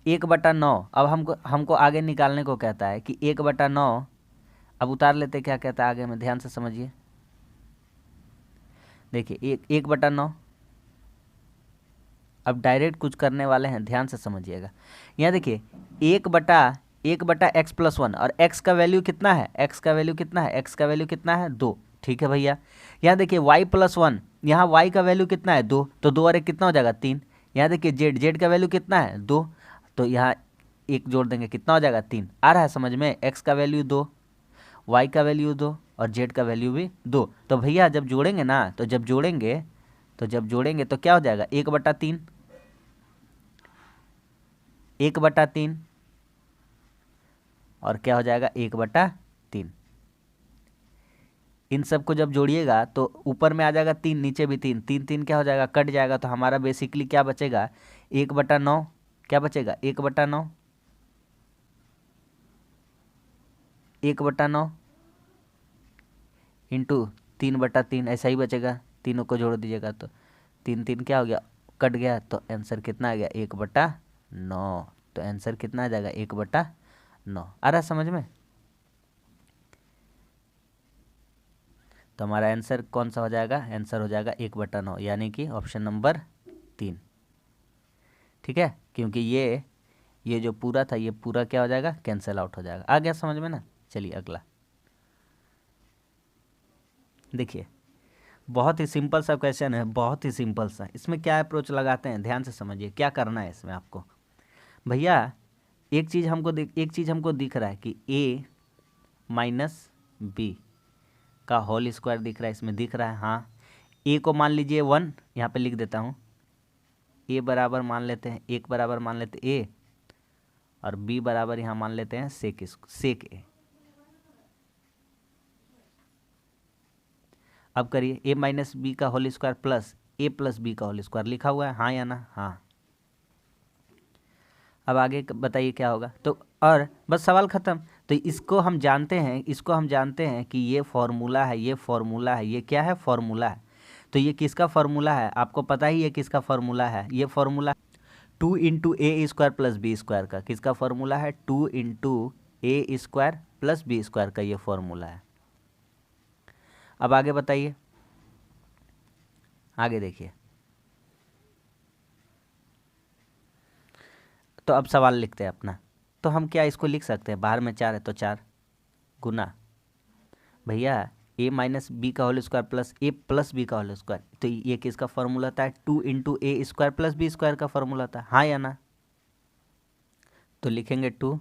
1/9। अब हमको आगे निकालने को कहता है कि 1/9। अब उतार लेते क्या कहता है आगे में, ध्यान से समझिए। देखिए 1/9। अब डायरेक्ट कुछ करने वाले हैं, ध्यान से समझिएगा। यहाँ देखिए 1/x+1 और x का वैल्यू कितना है, x का वैल्यू कितना है 2। ठीक है भैया। यहाँ देखिए y+1, यहाँ y का वैल्यू कितना है 2, तो 2 और 1 कितना हो जाएगा 3। यहाँ देखिए z का वैल्यू कितना है 2, तो यहाँ 1 जोड़ देंगे कितना हो जाएगा 3। आ रहा है समझ में, x का वैल्यू 2, y का वैल्यू 2 और z का वैल्यू भी 2। तो भैया जब जोड़ेंगे ना, तो जब जोड़ेंगे तो क्या हो जाएगा 1/3, 1/3 और क्या हो जाएगा 1/3। इन सब को जब जोड़िएगा तो ऊपर में आ जाएगा 3, नीचे भी 3, 3 3 क्या हो जाएगा कट जाएगा। तो हमारा बेसिकली क्या बचेगा 1/9, क्या बचेगा 1/9, 1/9 इंटू 3/3 ऐसा ही बचेगा। तीनों को जोड़ दीजिएगा तो 3 3 क्या हो गया कट गया, तो आंसर कितना आ गया 1/9। तो आंसर कितना आ जाएगा 1/9। आ रहा है समझ में। तो हमारा आंसर कौन सा हो जाएगा, आंसर हो जाएगा 1/9 यानी कि ऑप्शन नंबर 3। ठीक है, क्योंकि ये जो पूरा था ये पूरा क्या हो जाएगा कैंसिल आउट हो जाएगा। आ गया समझ में ना। चलिए अगला देखिए, बहुत ही सिंपल सा क्वेश्चन है, बहुत ही सिंपल सा। इसमें क्या अप्रोच लगाते हैं ध्यान से समझिए, क्या करना है इसमें आपको। भैया एक चीज़ हमको दिख रहा है कि a - b का होल स्क्वायर दिख रहा है, इसमें दिख रहा है। हाँ, a को मान लीजिए 1, यहाँ पे लिख देता हूँ। a बराबर मान लेते हैं, 1 बराबर मान लेते a और b बराबर यहाँ मान लेते हैं सेक a। अब करिए a - b का whole square plus a + b का होल स्क्वायर लिखा हुआ है, हाँ या ना। हाँ, अब आगे बताइए क्या होगा। तो और बस सवाल ख़त्म। तो इसको हम जानते हैं कि ये फॉर्मूला है, ये क्या है फॉर्मूला है। तो ये किसका फॉर्मूला है आपको पता ही है, किसका फॉर्मूला है ये फॉर्मूला 2 × a² + b² का। किसका फॉर्मूला है 2 × a² + b² का ये फॉर्मूला है। अब आगे बताइए, आगे देखिए। तो अब सवाल लिखते हैं अपना। तो हम क्या इसको लिख सकते हैं, बाहर में 4 है तो 4 गुना भैया a - b का whole square plus a + b का होल स्क्वायर। तो ये किसका फॉर्मूला था 2 × a² + b² का फॉर्मूला था, हाँ या ना। तो लिखेंगे 2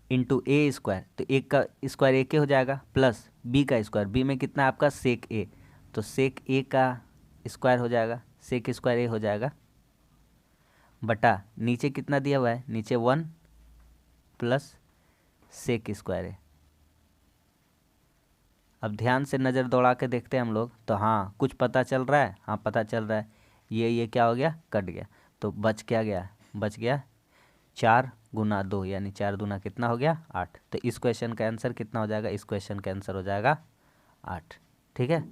× a², तो 1 का स्क्वायर 1 हो जाएगा प्लस b का स्क्वायर, b में कितना है आपका सेक a, तो सेक a का स्क्वायर हो जाएगा, सेक स्क्वायर a हो जाएगा बटा नीचे कितना दिया हुआ है, नीचे 1 प्लस सेक स्क्वायर है। अब ध्यान से नज़र दौड़ा के देखते हैं हम लोग, तो हाँ कुछ पता चल रहा है, हाँ पता चल रहा है। ये क्या हो गया कट गया, तो बच गया 4 × 2 यानी 4 दूना कितना हो गया 8। तो इस क्वेश्चन का आंसर कितना हो जाएगा, इस क्वेश्चन का आंसर हो जाएगा 8। ठीक है,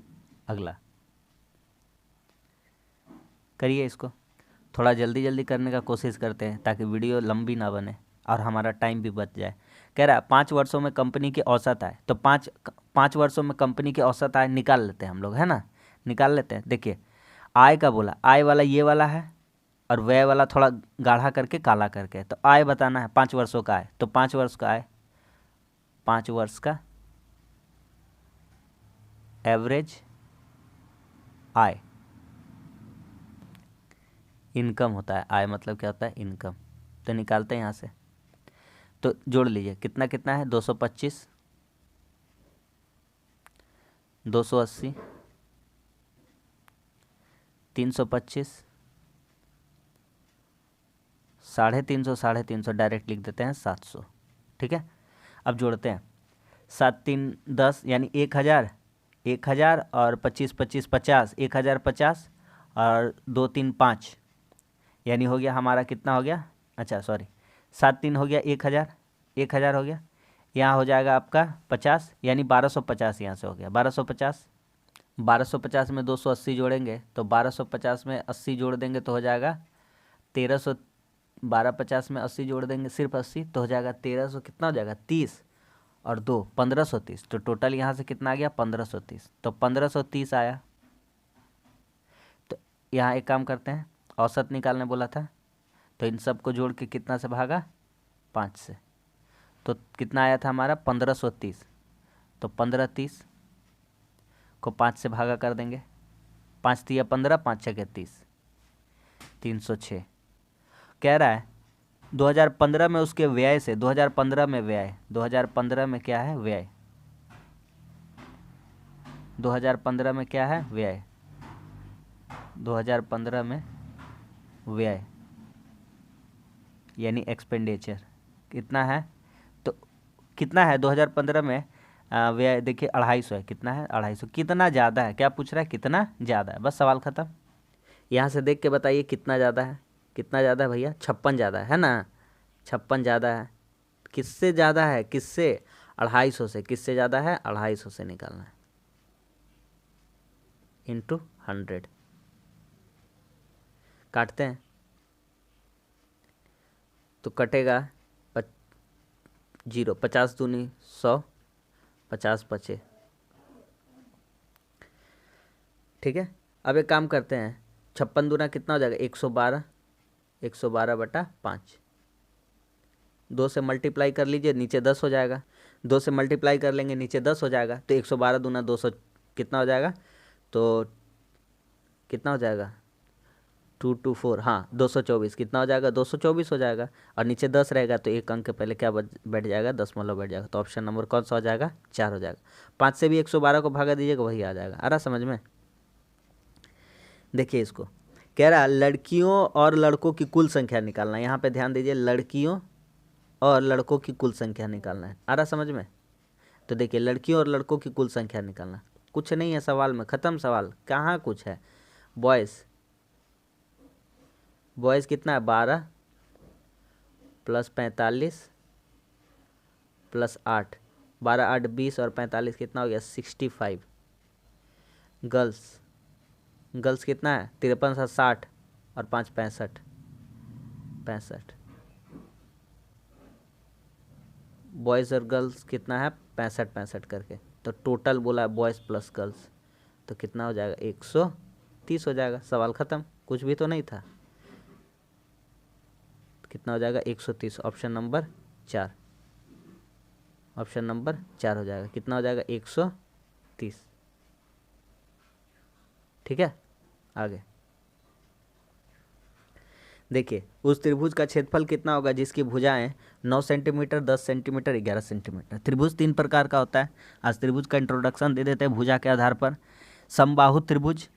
अगला करिए। इसको थोड़ा जल्दी जल्दी करने का कोशिश करते हैं ताकि वीडियो लंबी ना बने। और हमारा टाइम भी बच जाए। कह रहा है 5 वर्षों में कंपनी की औसत आय, तो 5 वर्षों में कंपनी की औसत आय निकाल लेते हैं हम लोग, है ना, निकाल लेते हैं। देखिए आय का बोला, आय वाला ये वाला है और व्यय वाला थोड़ा गाढ़ा करके काला करके, तो आय बताना है 5 वर्षों का आय, तो 5 वर्ष का आय, 5 वर्ष का एवरेज आय, इनकम होता है, आय मतलब क्या होता है, इनकम। तो निकालते हैं यहाँ से, तो जोड़ लीजिए कितना कितना है, 225, 280, 325, 350, 350 डायरेक्ट लिख देते हैं 700। ठीक है, अब जोड़ते हैं, 7 3 10 यानी 1000, 1000 और 25 25 50, 1050 और 2 3 5, यानी हो गया हमारा कितना हो गया, अच्छा सॉरी, 7 3 हो गया 1000, 1000 हो गया, यहाँ हो जाएगा आपका 50, यानी 1250 यहाँ से हो गया 1250। 1250 में 280 जोड़ेंगे तो 1250 में 80 जोड़ देंगे तो हो जाएगा 1300, 1250 में 80 जोड़ देंगे सिर्फ 80 तो हो जाएगा 1300, कितना हो जाएगा 30 और 2 1530, तो टोटल यहाँ से कितना आ गया 1530, तो 1530 आया। तो यहाँ एक काम करते हैं, औसत निकालने बोला था, तो इन सब को जोड़ के कितना से भागा, 5 से, तो कितना आया था हमारा 1530, तो 1530 को 5 से भागा कर देंगे, 5 तिया 15, 5 छः 30, 306। कह रहा है 2015 में उसके व्यय से, 2015 में व्यय, 2015 में क्या है व्यय, 2015 में क्या है व्यय, 2015 में व्यय यानी एक्सपेंडिचर कितना है, तो कितना है 2015 में व्यय, देखिए 250 है, कितना है 250, कितना ज़्यादा है, क्या पूछ रहा है कितना ज़्यादा है, बस सवाल ख़त्म। यहाँ से देख के बताइए कितना ज़्यादा है, कितना ज़्यादा है भैया, 56 ज़्यादा है ना, 56 ज़्यादा है, किससे ज़्यादा है, किससे, 250 से, किससे ज़्यादा है 250 से निकालना है, इंटू 100, काटते हैं तो कटेगा 0, 50 दूनी 100, 50 बचे। ठीक है, अब एक काम करते हैं, 56 दूना कितना हो जाएगा 112, 112 बटा 5, 2 से मल्टीप्लाई कर लीजिए नीचे 10 हो जाएगा, 2 से मल्टीप्लाई कर लेंगे नीचे 10 हो जाएगा, तो 112 दूना 200 कितना हो जाएगा, तो कितना हो जाएगा 2 2 4, हाँ 224, कितना हो जाएगा 224 हो जाएगा, और नीचे 10 रहेगा तो एक अंक के पहले क्या बैठ जाएगा, दशमलव बैठ जाएगा, तो ऑप्शन नंबर कौन सा हो जाएगा 4 हो जाएगा। 5 से भी 112 को भागा दीजिएगा वही आ जाएगा, आ रहा समझ में। देखिए इसको कह रहा लड़कियों और लड़कों की कुल संख्या निकालना है, यहाँ पे ध्यान दीजिए, लड़कियों और लड़कों की कुल संख्या निकालना है, आ रहा समझ में। तो देखिए लड़कियों और लड़कों की कुल संख्या निकालना, कुछ नहीं है सवाल में, ख़त्म सवाल, कहाँ कुछ है। बॉयज़ कितना है 12 प्लस 45 प्लस 8, 12 8 20 और 45 कितना हो गया 65। गर्ल्स कितना है 53 7 60 और 5 65, 65। बॉयज़ और गर्ल्स कितना है 65 65 करके, तो टोटल बोला है बॉयज़ प्लस गर्ल्स, तो कितना हो जाएगा 130 हो जाएगा, सवाल ख़त्म, कुछ भी तो नहीं था। कितना हो जाएगा 130, ऑप्शन नंबर 4, ऑप्शन नंबर 4 हो जाएगा, कितना हो जाएगा 130। ठीक है, आगे देखिए उस त्रिभुज का क्षेत्रफल कितना होगा जिसकी भुजाएं 9 सेंटीमीटर 10 सेंटीमीटर 11 सेंटीमीटर। त्रिभुज 3 प्रकार का होता है, आज त्रिभुज का इंट्रोडक्शन दे देते हैं भुजा के आधार पर। समबाहु त्रिभुज,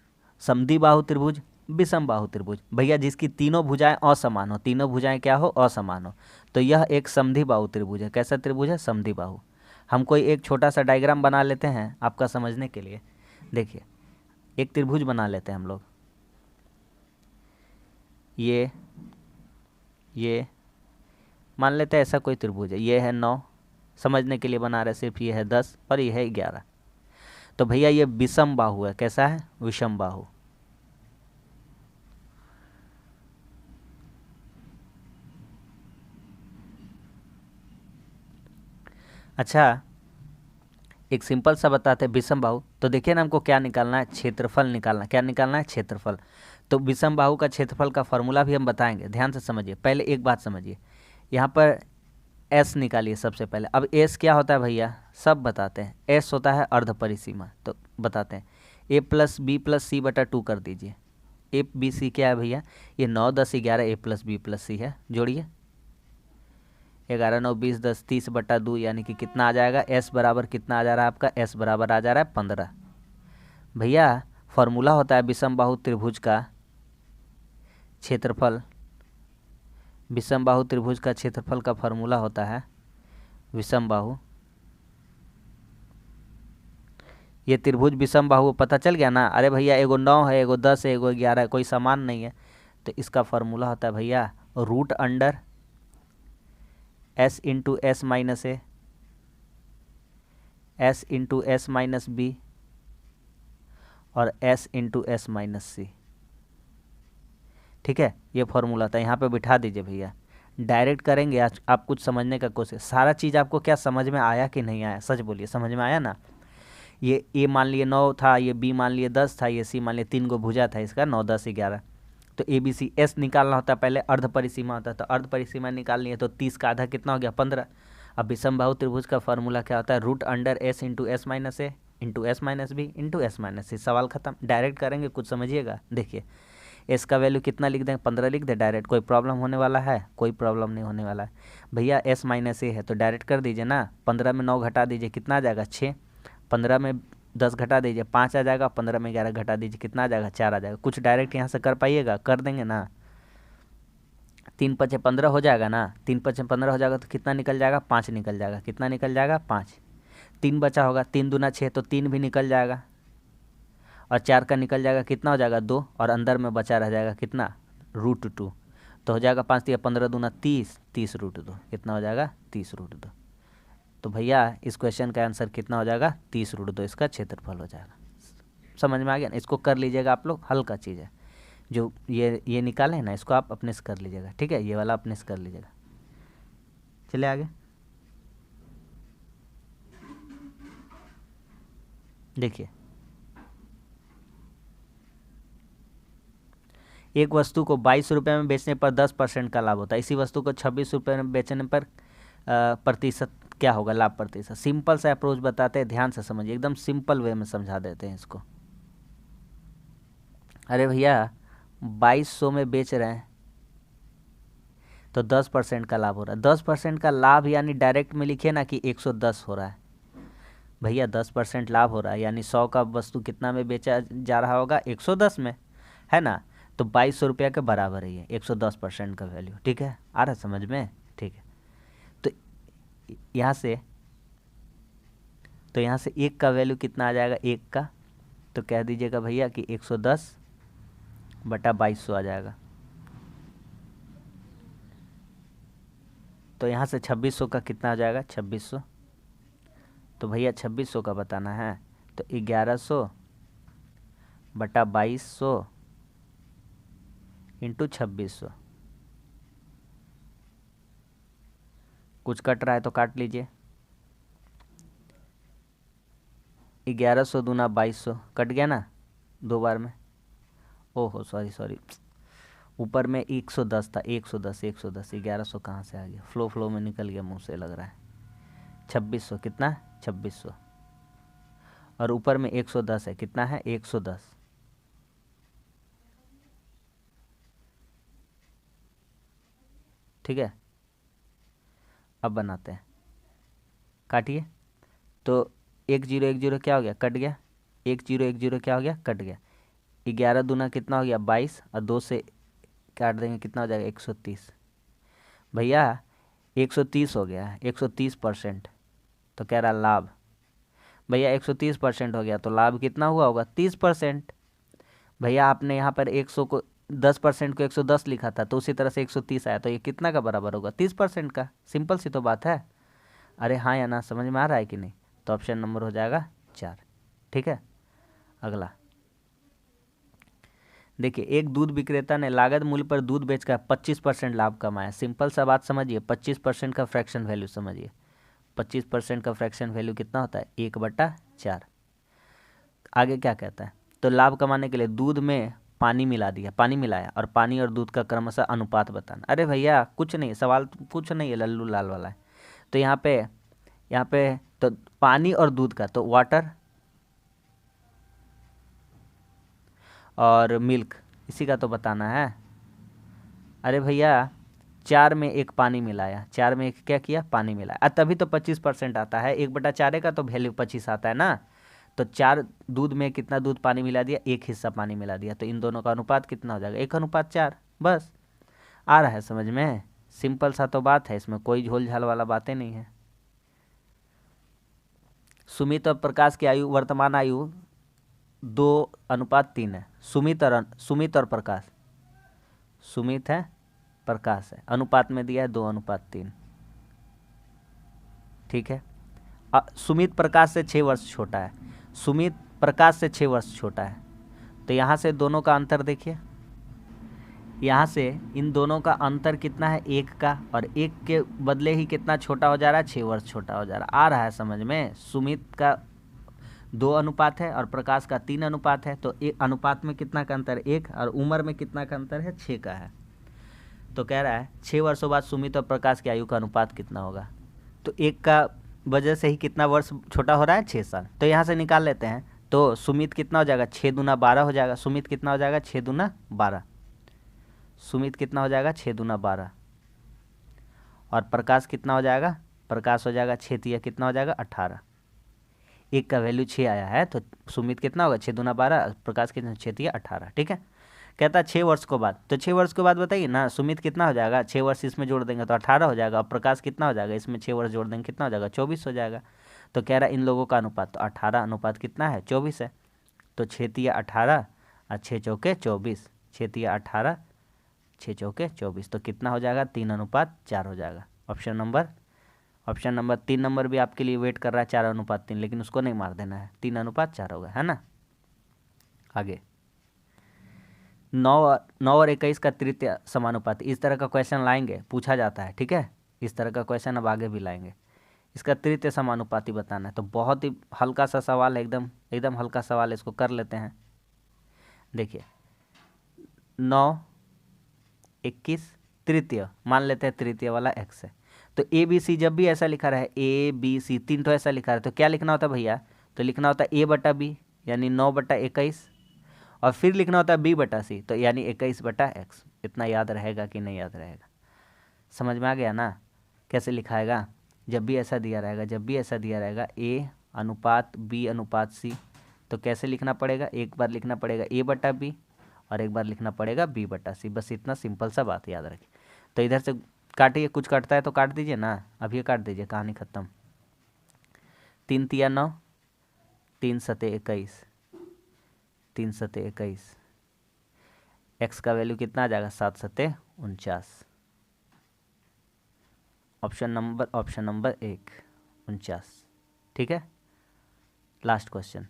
समद्विबाहु त्रिभुज, विषमबाहु त्रिभुज। भैया जिसकी तीनों भुजाएं असमान हो, तीनों भुजाएं क्या हो असमान हो, तो यह एक समद्विबाहु त्रिभुज है। कैसा त्रिभुज है समद्विबाहु। हम कोई एक छोटा सा डायग्राम बना लेते हैं आपका समझने के लिए। देखिए एक त्रिभुज बना लेते हैं हम लोग, ये मान लेते हैं ऐसा कोई त्रिभुज है, ये है 9, समझने के लिए बना रहे सिर्फ, ये है 10 और ये है 11। तो भैया ये विषम बाहु है, कैसा है विषम बाहु। अच्छा, एक सिंपल सा बताते हैं विषम बाहु। तो देखिए ना, हमको क्या निकालना है, क्षेत्रफल निकालना। क्या निकालना है, क्षेत्रफल। तो विषम बाहु का क्षेत्रफल का फॉर्मूला भी हम बताएंगे, ध्यान से समझिए। पहले एक बात समझिए, यहाँ पर एस निकालिए सबसे पहले। अब एस क्या होता है भैया, सब बताते हैं। एस होता है अर्ध परिसीमा, तो बताते हैं। ए प्लस बी प्लस सी बटा 2 कर दीजिए। ए बी सी क्या है भैया, ये 9 10 11 ए प्लस बी प्लस सी है। जोड़िए, 11 9 20 10 30 बटा 2, यानी कि कितना आ जाएगा, एस बराबर कितना आ जा रहा है आपका, एस बराबर आ जा रहा है 15। भैया फॉर्मूला होता है विषम बाहु त्रिभुज का क्षेत्रफल। विषम बाहु त्रिभुज का क्षेत्रफल का फॉर्मूला होता है विषम बाहु। ये त्रिभुज विषम बाहु पता चल गया ना। अरे भैया एगो 9 है, एगो 10 है, एगो 11 है, कोई समान नहीं है। तो इसका फॉर्मूला होता है भैया root under S into S minus A, S into S minus B, और S into S minus C. ठीक है, ये फॉर्मूला था। यहाँ पे बिठा दीजिए भैया, डायरेक्ट करेंगे। आज आप कुछ समझने का कोशिश, सारा चीज़ आपको क्या समझ में आया कि नहीं आया, सच बोलिए, समझ में आया ना। ये ए मान लिए 9 था, ये बी मान लिए 10 था, ये सी मान लिए 3 गो भुजा था इसका, 9 10 11। तो ए बी सी एस निकालना होता है पहले, अर्ध परिसीमा होता है। तो अर्ध परिसीमा निकालनी है, तो 30 का आधा कितना हो गया, 15। अब विषम बाहु त्रिभुज का फॉर्मूला क्या होता है, root under S into S minus A into S minus B into S minus C. सवाल खत्म। डायरेक्ट करेंगे, कुछ समझिएगा। देखिए एस का वैल्यू कितना लिख दें, 15 लिख दें डायरेक्ट। कोई प्रॉब्लम होने वाला है, कोई प्रॉब्लम नहीं होने वाला है भैया। एस माइनस ए है तो डायरेक्ट कर दीजिए ना। 15 में 9 घटा दीजिए, कितना आ जाएगा, 6। 15 में 10 घटा दीजिए, 5 आ जाएगा। 15 में 11 घटा दीजिए, कितना आ जाएगा, 4 आ जाएगा। कुछ डायरेक्ट यहाँ से कर पाइएगा, कर देंगे ना। 3 5 15 हो जाएगा ना। 3 5 15 हो जाएगा तो कितना निकल जाएगा, 5 निकल जाएगा। कितना निकल जाएगा, 5। 3 बचा होगा, 3 दूना 6, तो 3 भी निकल जाएगा। और 4 का निकल जाएगा, कितना हो जाएगा, 2। और अंदर में बचा रह जाएगा कितना, रूट 2। तो हो जाएगा 5 या 15 दूना 30, 30 रूट 2, कितना हो जाएगा, 30 रूट 2। तो भैया इस क्वेश्चन का आंसर कितना हो जाएगा, 30 रूट 2 इसका क्षेत्रफल हो जाएगा। समझ में आ गया ना। इसको कर लीजिएगा आप लोग, हल्का चीज़ है। जो ये निकाले हैं ना, इसको आप अपने से कर लीजिएगा। ठीक है, ये वाला अपने से कर लीजिएगा। चले आगे। देखिए, एक वस्तु को 22 रुपये में बेचने पर 10% का लाभ होता है। इसी वस्तु को 26 रुपये में बेचने पर प्रतिशत क्या होगा, लाभ प्रतिशत। सिंपल सा अप्रोच बताते हैं, ध्यान से समझिए, एकदम सिंपल वे में समझा देते हैं इसको। अरे भैया 2200 में बेच रहे हैं तो 10% का लाभ हो रहा है। 10% का लाभ यानी डायरेक्ट में लिखिए ना कि 110 हो रहा है भैया। 10% लाभ हो रहा है यानी 100 का वस्तु कितना में बेचा जा रहा होगा, 110 में, है ना। तो 2200 रुपया के बराबर है ये 110% का वैल्यू। ठीक है, आ रहा समझ में। ठीक है, तो यहाँ से एक का वैल्यू कितना आ जाएगा, एक का, तो कह दीजिएगा भैया कि 110 बटा 2200 आ जाएगा। तो यहाँ से 2600 का कितना आ जाएगा, 2600। तो भैया 2600 का बताना है, तो 1100 बटा 2200 इंटू 2600। कुछ कट रहा है तो काट लीजिए। 1100 दूना 2200 कट गया ना 2 बार में। ओहो सॉरी, ऊपर में 110 था, 110 1100 कहाँ से आ गया, फ्लो में निकल गया मुंह से लग रहा है। 2600 कितना, 2600, और ऊपर में 110 है, कितना है, 110। ठीक है, अब बनाते हैं, काटिए। तो 1010 क्या हो गया, कट गया। 1010 क्या हो गया, कट गया। 11 दूना कितना हो गया, 22, और 2 से काट देंगे, कितना हो जाएगा, 130। भैया 130 हो गया, 130%। तो कह रहा लाभ, भैया 130% हो गया तो लाभ कितना हुआ होगा, 30%। भैया आपने यहाँ पर 100 को 10% को 110 लिखा था, तो उसी तरह से 130 आया, तो ये कितना का बराबर होगा, 30% का। सिंपल सी तो बात है। अरे हाँ या ना, समझ में आ रहा है कि नहीं। तो ऑप्शन नंबर हो जाएगा 4। ठीक है, अगला देखिए, एक दूध विक्रेता ने लागत मूल्य पर दूध बेचकर 25% लाभ कमाया। सिंपल सा बात समझिए, 25% का फ्रैक्शन वैल्यू समझिए। 25% का फ्रैक्शन वैल्यू कितना होता है 1/4। आगे क्या कहता है, तो लाभ कमाने के लिए दूध में पानी मिला दिया, पानी मिलाया और पानी और दूध का क्रमशः अनुपात बताना। अरे भैया कुछ नहीं, सवाल कुछ नहीं है, लल्लू लाल वाला है। तो यहाँ पे तो पानी और दूध का, तो वाटर और मिल्क, इसी का तो बताना है। अरे भैया 4 में 1 पानी मिलाया, 4 में 1 क्या किया, पानी मिलाया, तभी तो 25% आता है। 1/4 का तो वैल्यू 25 आता है ना। तो 4 दूध में कितना दूध पानी मिला दिया, 1 हिस्सा पानी मिला दिया, तो इन दोनों का अनुपात कितना हो जाएगा 1/4। बस आ रहा है समझ में, सिंपल सा तो बात है, इसमें कोई झोल झाल वाला बातें नहीं है। सुमित और प्रकाश की आयु, वर्तमान आयु 2:3 है। सुमित और प्रकाश, सुमित है प्रकाश है, अनुपात में दिया है 2:3। ठीक है। सुमित प्रकाश से 6 वर्ष छोटा है, सुमित प्रकाश से 6 वर्ष छोटा है। तो यहाँ से दोनों का अंतर देखिए, यहाँ से इन दोनों का अंतर कितना है 1 का, और 1 के बदले ही कितना छोटा हो जा रहा है, 6 वर्ष छोटा हो जा रहा है। आ रहा है समझ में, सुमित का 2 अनुपात है और प्रकाश का 3 अनुपात है। तो एक अनुपात में कितना का अंतर 1, और उम्र में कितना का अंतर है 6 का है। तो कह रहा है 6 वर्षों बाद सुमित और प्रकाश की आयु का अनुपात कितना होगा। तो 1 का वजह से ही कितना वर्ष छोटा हो रहा है 6 साल। तो यहाँ से निकाल लेते हैं। तो सुमित कितना हो जाएगा 6 दूना 12 हो जाएगा। सुमित कितना हो जाएगा 6 दूना 12। सुमित कितना हो जाएगा 6 दूना 12। और प्रकाश कितना हो जाएगा, प्रकाश हो जाएगा 6 तिया कितना हो जाएगा 18। 1 का वैल्यू 6 आया है, तो सुमित कितना होगा 6 दूना 12, प्रकाश कितना 6 तिया 18। ठीक है। कहता है 6 वर्ष के बाद, तो 6 वर्ष के बाद बताइए ना, सुमित कितना हो जाएगा, 6 वर्ष इसमें जोड़ देंगे तो 18 हो जाएगा, और प्रकाश कितना हो जाएगा, इसमें 6 वर्ष जोड़ देंगे कितना हो जाएगा 24 हो जाएगा। तो कह रहा है इन लोगों का अनुपात, तो 18 अनुपात कितना है 24 है। तो 6 तिया 18 और 6 चौके 24, 6 तिया 18 6 चौके 24, तो कितना हो जाएगा 3:4 हो जाएगा। ऑप्शन नंबर 3 नंबर भी आपके लिए वेट कर रहा है 4:3, लेकिन उसको नहीं मार देना है, 3:4 होगा, है ना। आगे 9 और 21 का तृतीय समानुपाती, इस तरह का क्वेश्चन लाएंगे, पूछा जाता है। ठीक है, इस तरह का क्वेश्चन अब आगे भी लाएंगे। इसका तृतीय समानुपाती बताना है, तो बहुत ही हल्का सा सवाल है, एकदम हल्का सवाल है, इसको कर लेते हैं। देखिए 9 21 तृतीय, मान लेते हैं तृतीय वाला x है। तो ए बी सी जब भी ऐसा लिखा रहे, ए बी सी 3 तो ऐसा लिखा रहे, तो क्या लिखना होता है भैया, तो लिखना होता है a/b यानी 9/21, और फिर लिखना होता है b/c तो यानी 21/x। इतना याद रहेगा कि नहीं याद रहेगा, समझ में आ गया ना कैसे लिखाएगा। जब भी ऐसा दिया रहेगा a/b/c, तो कैसे लिखना पड़ेगा, एक बार लिखना पड़ेगा a/b और एक बार लिखना पड़ेगा b/c। बस इतना सिंपल सा बात याद रखिए। तो इधर से काटिए, कुछ कटता है तो काट दीजिए ना, अभी काट दीजिए, कहानी खत्म। 3 तिया 9, 3 सते 21, 3 सते 21, x का वैल्यू कितना आ जाएगा 7 सते 49। Option number 1 49। ठीक है। लास्ट क्वेश्चन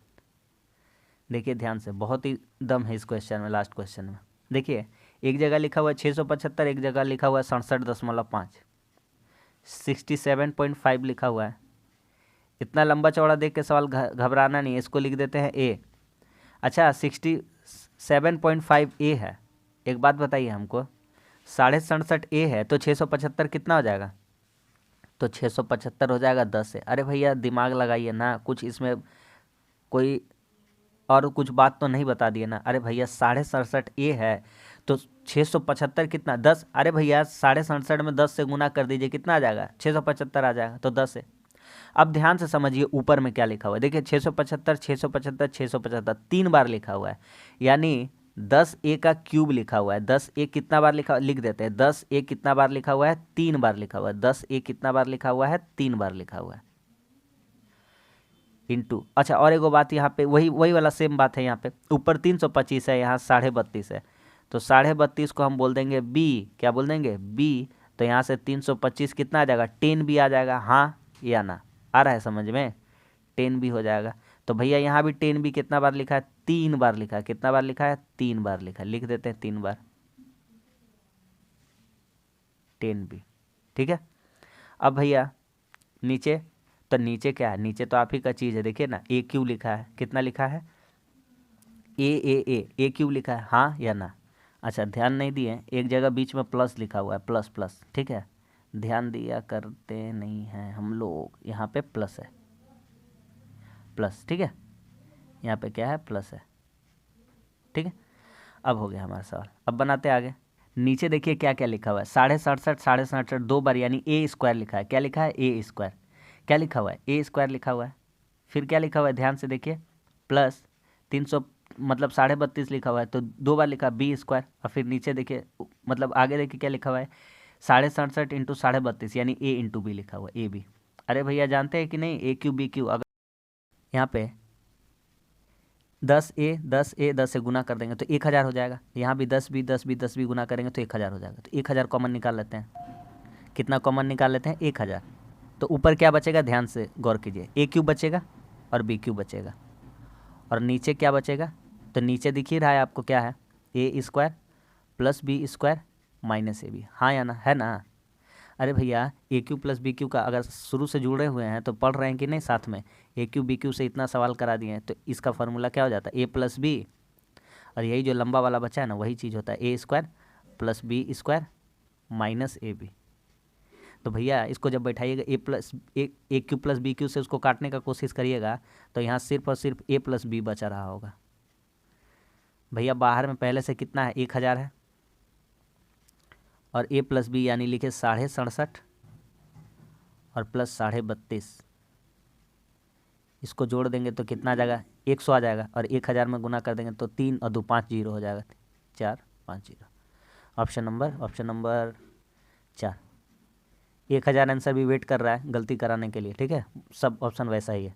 देखिए ध्यान से, बहुत ही दम है इस क्वेश्चन में। लास्ट क्वेश्चन में देखिए, एक जगह लिखा हुआ है 675, एक जगह लिखा हुआ है 67.5, 67.5 लिखा हुआ है। इतना लंबा चौड़ा देख के सवाल घबराना नहीं है, इसको लिख देते हैं ए। अच्छा 67.5 ए है। एक बात बताइए हमको, 67.5 ए है तो 675 कितना हो जाएगा, तो 675 हो जाएगा 10 से। अरे भैया दिमाग लगाइए ना, कुछ इसमें कोई और कुछ बात तो नहीं बता दिए ना। अरे भैया 67.5 ए है तो 675 कितना 10, अरे भैया 67.5 में 10 से गुना कर दीजिए, कितना आ जाएगा 675 आ जाएगा, तो 10 है। अब ध्यान से समझिए ऊपर में क्या लिखा हुआ है, देखिए 675 675 675 3 बार लिखा हुआ है, यानी 10 ए का क्यूब लिखा हुआ है। 10 ए कितना बार लिख देते हैं, 10 ए कितना बार लिखा हुआ है 3 बार लिखा हुआ है। 10 ए कितना बार लिखा हुआ है 3 बार लिखा हुआ है इंटू। अच्छा और एक बात यहाँ पे, वही वाला सेम बात है, यहाँ पे ऊपर 325 है, यहाँ 32.5 है, तो 32.5 को हम बोल देंगे बी, क्या बोल देंगे बी। तो यहाँ से 325 कितना आ जाएगा 10 भी आ जाएगा, हाँ या ना, आ रहा है समझ में, 10 भी हो जाएगा। तो भैया यहाँ भी 10 भी कितना बार लिखा है 3 बार लिखा है, कितना बार लिखा है 3 बार लिखा है, लिख देते हैं 3 बार 10 भी। ठीक है। अब भैया नीचे तो नीचे क्या है, नीचे तो आप ही का चीज़ है, देखिए ना ए क्यू लिखा है, कितना लिखा है ए क्यू लिखा है, हाँ या ना। अच्छा ध्यान नहीं दिए, एक जगह बीच में प्लस लिखा हुआ है, प्लस प्लस, ठीक है, ध्यान दिया करते नहीं हैं हम लोग, यहाँ पे प्लस है, प्लस, ठीक है, यहाँ पे क्या है प्लस है, ठीक है। अब हो गया हमारा सवाल, अब बनाते आगे। नीचे देखिए क्या क्या लिखा हुआ है, 67.67 दो बार, यानी ए स्क्वायर लिखा है, क्या लिखा है ए स्क्वायर, क्या लिखा हुआ है ए स्क्वायर लिखा हुआ है, फिर क्या लिखा हुआ है ध्यान से देखिए, प्लस 300 मतलब 32.5 लिखा हुआ है, तो दो बार लिखा बी स्क्वायर, और फिर नीचे देखिए मतलब आगे देखिए क्या लिखा हुआ है 67.67 इंटू 32.5 यानी ए इंटू बी लिखा हुआ है, ए बी। अरे भैया जानते हैं कि नहीं ए क्यू बी क्यू, अगर यहाँ पे 10 से गुना कर देंगे तो 1000 हो जाएगा, यहाँ भी 10 भी गुना करेंगे तो 1000 हो जाएगा, तो 1000 कॉमन निकाल लेते हैं, कितना कॉमन निकाल लेते हैं 1000, तो ऊपर क्या बचेगा ध्यान से गौर कीजिए, ए क्यूब बचेगा और बी क्यूब बचेगा, और नीचे क्या बचेगा, तो नीचे दिख ही रहा है आपको क्या है A square plus B square minus A B, हाँ या ना, है ना। अरे भैया A cube plus B cube का अगर शुरू से जुड़े हुए हैं तो पढ़ रहे हैं कि नहीं साथ में, ए क्यू बी क्यू से इतना सवाल करा दिए हैं, तो इसका फार्मूला क्या हो जाता है ए प्लस बी, और यही जो लंबा वाला बचा है ना वही चीज़ होता है A square plus B square minus A B. तो भैया इसको जब बैठाइएगा A cube plus B cube से उसको काटने का कोशिश करिएगा तो यहाँ सिर्फ और सिर्फ ए प्लस बी बचा रहा होगा। भैया बाहर में पहले से कितना है 1000 है, और ए प्लस बी यानी लिखे 67.5 और प्लस 32.5, इसको जोड़ देंगे तो कितना आ जाएगा 100 आ जाएगा, और 1000 में गुना कर देंगे तो 3 और 2 5 जीरो हो जाएगा, 4 5 जीरो। Option number 4। 1000 आंसर भी वेट कर रहा है गलती कराने के लिए, ठीक है, सब ऑप्शन वैसा ही है।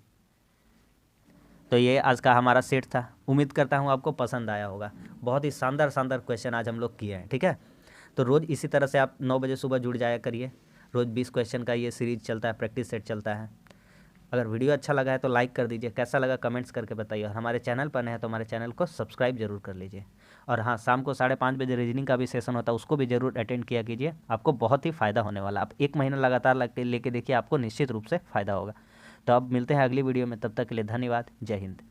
तो ये आज का हमारा सेट था, उम्मीद करता हूँ आपको पसंद आया होगा। बहुत ही शानदार क्वेश्चन आज हम लोग किए हैं, ठीक है। तो रोज़ इसी तरह से आप 9 बजे सुबह जुड़ जाया करिए, रोज़ 20 क्वेश्चन का ये सीरीज चलता है, प्रैक्टिस सेट चलता है। अगर वीडियो अच्छा लगा है तो लाइक कर दीजिए, कैसा लगा कमेंट्स करके बताइए, और हमारे चैनल पर नए हैं तो हमारे चैनल को सब्सक्राइब जरूर कर लीजिए। और हाँ, शाम को 5:30 बजे रीजनिंग का भी सेशन होता है, उसको भी जरूर अटेंड किया कीजिए, आपको बहुत ही फ़ायदा होने वाला। आप 1 महीना लगातार लेके देखिए, आपको निश्चित रूप से फ़ायदा होगा। तो अब मिलते हैं अगली वीडियो में, तब तक के लिए धन्यवाद, जय हिंद।